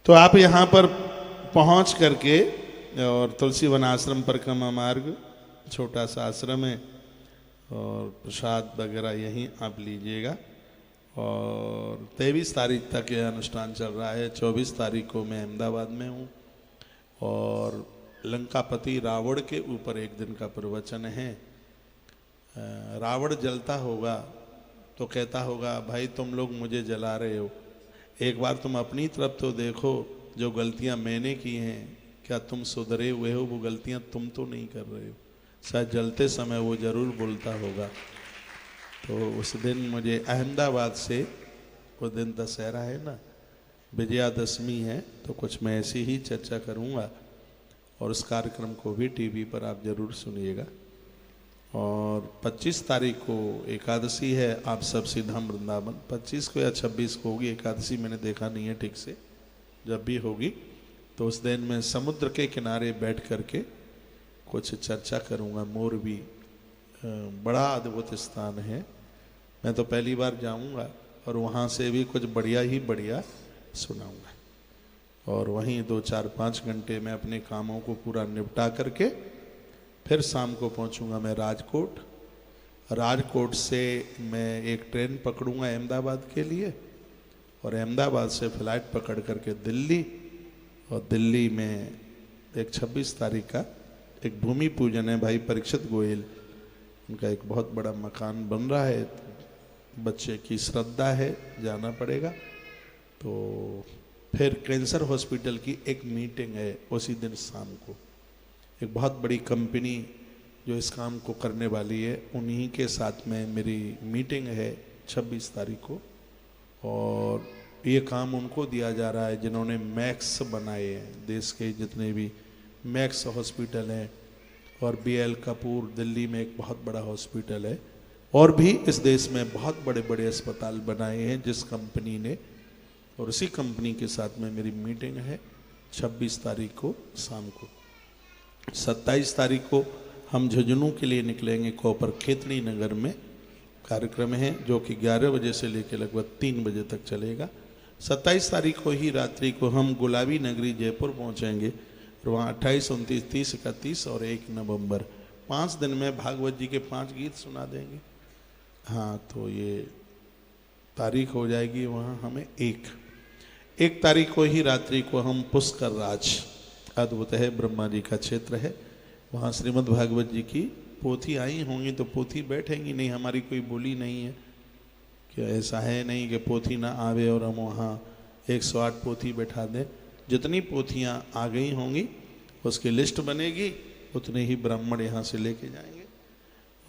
तो आप यहाँ पर पहुँच करके और तुलसी वन आश्रम परिक्रमा मार्ग छोटा सा आश्रम है और प्रसाद वगैरह यहीं आप लीजिएगा। और 23 तारीख तक यह अनुष्ठान चल रहा है। 24 तारीख को मैं अहमदाबाद में हूँ और लंकापति रावण के ऊपर एक दिन का प्रवचन है। रावण जलता होगा तो कहता होगा भाई तुम लोग मुझे जला रहे हो, एक बार तुम अपनी तरफ तो देखो, जो गलतियां मैंने की हैं क्या तुम सुधरे हुए हो? वो गलतियां तुम तो नहीं कर रहे हो। शायद जलते समय वो जरूर बोलता होगा। तो उस दिन मुझे अहमदाबाद से, वो दिन दशहरा है ना, विजयादशमी है, तो कुछ मैं ऐसी ही चर्चा करूँगा और उस कार्यक्रम को भी टीवी पर आप जरूर सुनिएगा। और 25 तारीख को एकादशी है, आप सब सीधा वृंदावन। 25 को या 26 को होगी एकादशी, मैंने देखा नहीं है ठीक से। जब भी होगी तो उस दिन मैं समुद्र के किनारे बैठ करके कुछ चर्चा करूँगा। मोरबी बड़ा अद्भुत स्थान है, मैं तो पहली बार जाऊँगा और वहाँ से भी कुछ बढ़िया ही बढ़िया सुनाऊँगा। और वहीं 2, 4, 5 घंटे में अपने कामों को पूरा निपटा करके फिर शाम को पहुंचूंगा मैं राजकोट। राजकोट से मैं एक ट्रेन पकड़ूंगा अहमदाबाद के लिए और अहमदाबाद से फ्लाइट पकड़ करके दिल्ली। और दिल्ली में एक 26 तारीख का एक भूमि पूजन है, भाई परीक्षित गोयल, उनका एक बहुत बड़ा मकान बन रहा है, बच्चे की श्रद्धा है, जाना पड़ेगा। तो फिर कैंसर हॉस्पिटल की एक मीटिंग है उसी दिन शाम को। एक बहुत बड़ी कंपनी जो इस काम को करने वाली है, उन्हीं के साथ में मेरी मीटिंग है 26 तारीख को। और ये काम उनको दिया जा रहा है जिन्होंने मैक्स बनाए हैं, देश के जितने भी मैक्स हॉस्पिटल हैं। और BL कपूर दिल्ली में एक बहुत बड़ा हॉस्पिटल है, और भी इस देश में बहुत बड़े बड़े अस्पताल बनाए हैं जिस कंपनी ने। और उसी कंपनी के साथ में मेरी मीटिंग है 26 तारीख को शाम को। 27 तारीख को हम झुंझुनू के लिए निकलेंगे, कोपर खेतड़ी नगर में कार्यक्रम है जो कि 11 बजे से लेकर लगभग 3 बजे तक चलेगा। 27 तारीख को ही रात्रि को हम गुलाबी नगरी जयपुर पहुंचेंगे और वहाँ 28, 29, 30, 31 और 1 नवंबर 5 दिन में भागवत जी के 5 गीत सुना देंगे। हाँ, तो ये तारीख हो जाएगी वहाँ हमें 1 तारीख को ही रात्रि को हम पुष्कर राज, अद्भुत है, ब्रह्मा जी का क्षेत्र है, वहाँ श्रीमद् भागवत जी की पोथी आई होंगी तो पोथी बैठेंगी नहीं, हमारी कोई बोली नहीं है कि ऐसा है नहीं कि पोथी ना आवे और हम वहाँ 108 पोथी बैठा दें। जितनी पोथियाँ आ गई होंगी उसकी लिस्ट बनेगी, उतने ही ब्राह्मण यहाँ से लेके जाएंगे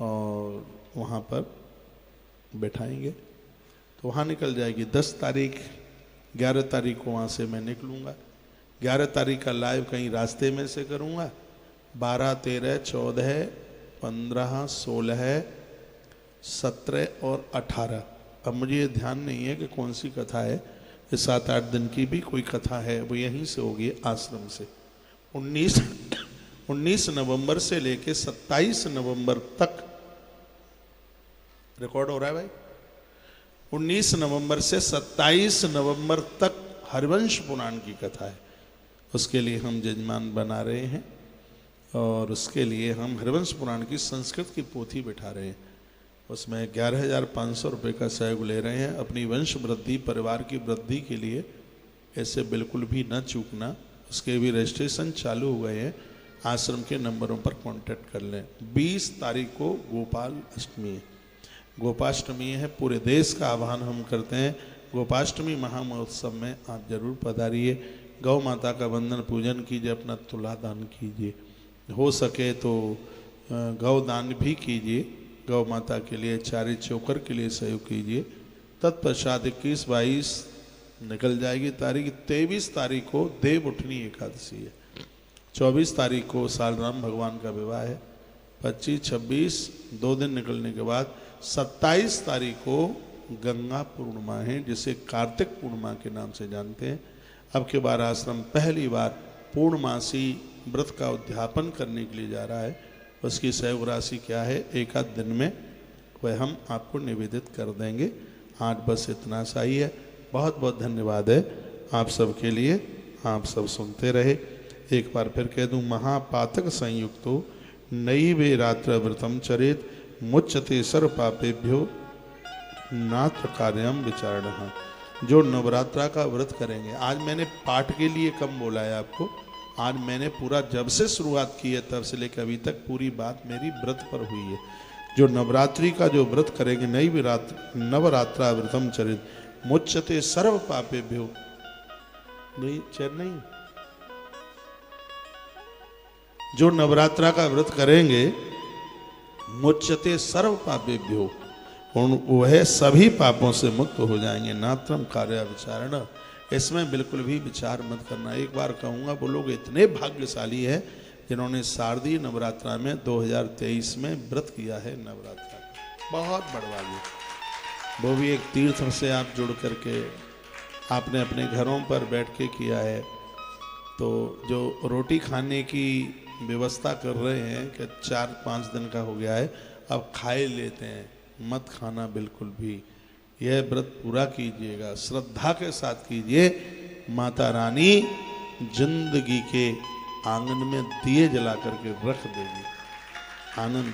और वहाँ पर बैठाएंगे। तो वहाँ निकल जाएगी 10 तारीख। 11 तारीख को वहाँ से मैं निकलूँगा। 11 तारीख का लाइव कहीं रास्ते में से करूँगा। 12, 13, 14, 15, 16, 17 और 18। अब मुझे ये ध्यान नहीं है कि कौन सी कथा है, ये 7-8 दिन की भी कोई कथा है, वो यहीं से होगी आश्रम से। 19 नवंबर से लेके 27 नवंबर तक रिकॉर्ड हो रहा है भाई। 19 नवंबर से 27 नवंबर तक हरिवंश पुराण की कथा है, उसके लिए हम जजमान बना रहे हैं और उसके लिए हम हरिवंश पुराण की संस्कृत की पोथी बिठा रहे हैं। उसमें 11,500 रुपये का सहयोग ले रहे हैं। अपनी वंश वृद्धि, परिवार की वृद्धि के लिए ऐसे बिल्कुल भी न चूकना। उसके भी रजिस्ट्रेशन चालू हुए हैं, आश्रम के नंबरों पर कांटेक्ट कर लें। 20 तारीख को गोपाल अष्टमी है, गोपाष्टमी है। पूरे देश का आह्वान हम करते हैं, गोपाष्टमी महामहोत्सव में आप जरूर पधारिए। गौ माता का वंदन पूजन कीजिए, अपना तुला दान कीजिए, हो सके तो गौ दान भी कीजिए। गौ माता के लिए, चारे चौकर के लिए सहयोग कीजिए। तत्पश्चात 21-22 निकल जाएगी तारीख। 23 तारीख को देव उठनी एकादशी है। 24 तारीख को सालराम भगवान का विवाह है। 25, 26 2 दिन निकलने के बाद 27 तारीख को गंगा पूर्णिमा है, जिसे कार्तिक पूर्णिमा के नाम से जानते हैं। अब के बार आश्रम पहली बार पूर्णमासी व्रत का उद्यापन करने के लिए जा रहा है। उसकी सहयोग राशि क्या है, एक आध दिन में वह हम आपको निवेदित कर देंगे। आज बस इतना सा ही है। बहुत बहुत धन्यवाद है आप सब के लिए। आप सब सुनते रहे। एक बार फिर कह दूं, महापातक संयुक्तो नैवे रात्र व्रतम चरेत मुच्यते सर्व पापेभ्यो नात्र कार्यम विचारणः। जो नवरात्रा का व्रत करेंगे, आज मैंने पाठ के लिए कम बोला है आपको। आज मैंने पूरा जब से शुरुआत की है तब से लेकर अभी तक पूरी बात मेरी व्रत पर हुई है। जो नवरात्रि का जो व्रत करेंगे, नवरात्रा व्रतम चरित मुच्यते सर्व पापेभ्यो, नहीं चैन नहीं, जो नवरात्रा का व्रत करेंगे मुच्यते सर्व पापेभ्यो, वह सभी पापों से मुक्त हो जाएंगे। नात्रम कार्य विचारण, इसमें बिल्कुल भी विचार मत करना। एक बार कहूँगा, वो लोग इतने भाग्यशाली है जिन्होंने शारदीय नवरात्रा में 2023 में व्रत किया है नवरात्रा का। बहुत बड़वा भाग्य। वो भी एक तीर्थ से आप जुड़ करके आपने अपने घरों पर बैठ के किया है। तो जो रोटी खाने की व्यवस्था कर रहे हैं कि 4-5 दिन का हो गया है, अब खाए लेते हैं, मत खाना बिल्कुल भी। यह व्रत पूरा कीजिएगा, श्रद्धा के साथ कीजिए। माता रानी जिंदगी के आंगन में दिए जला करके रख देगी। आनंद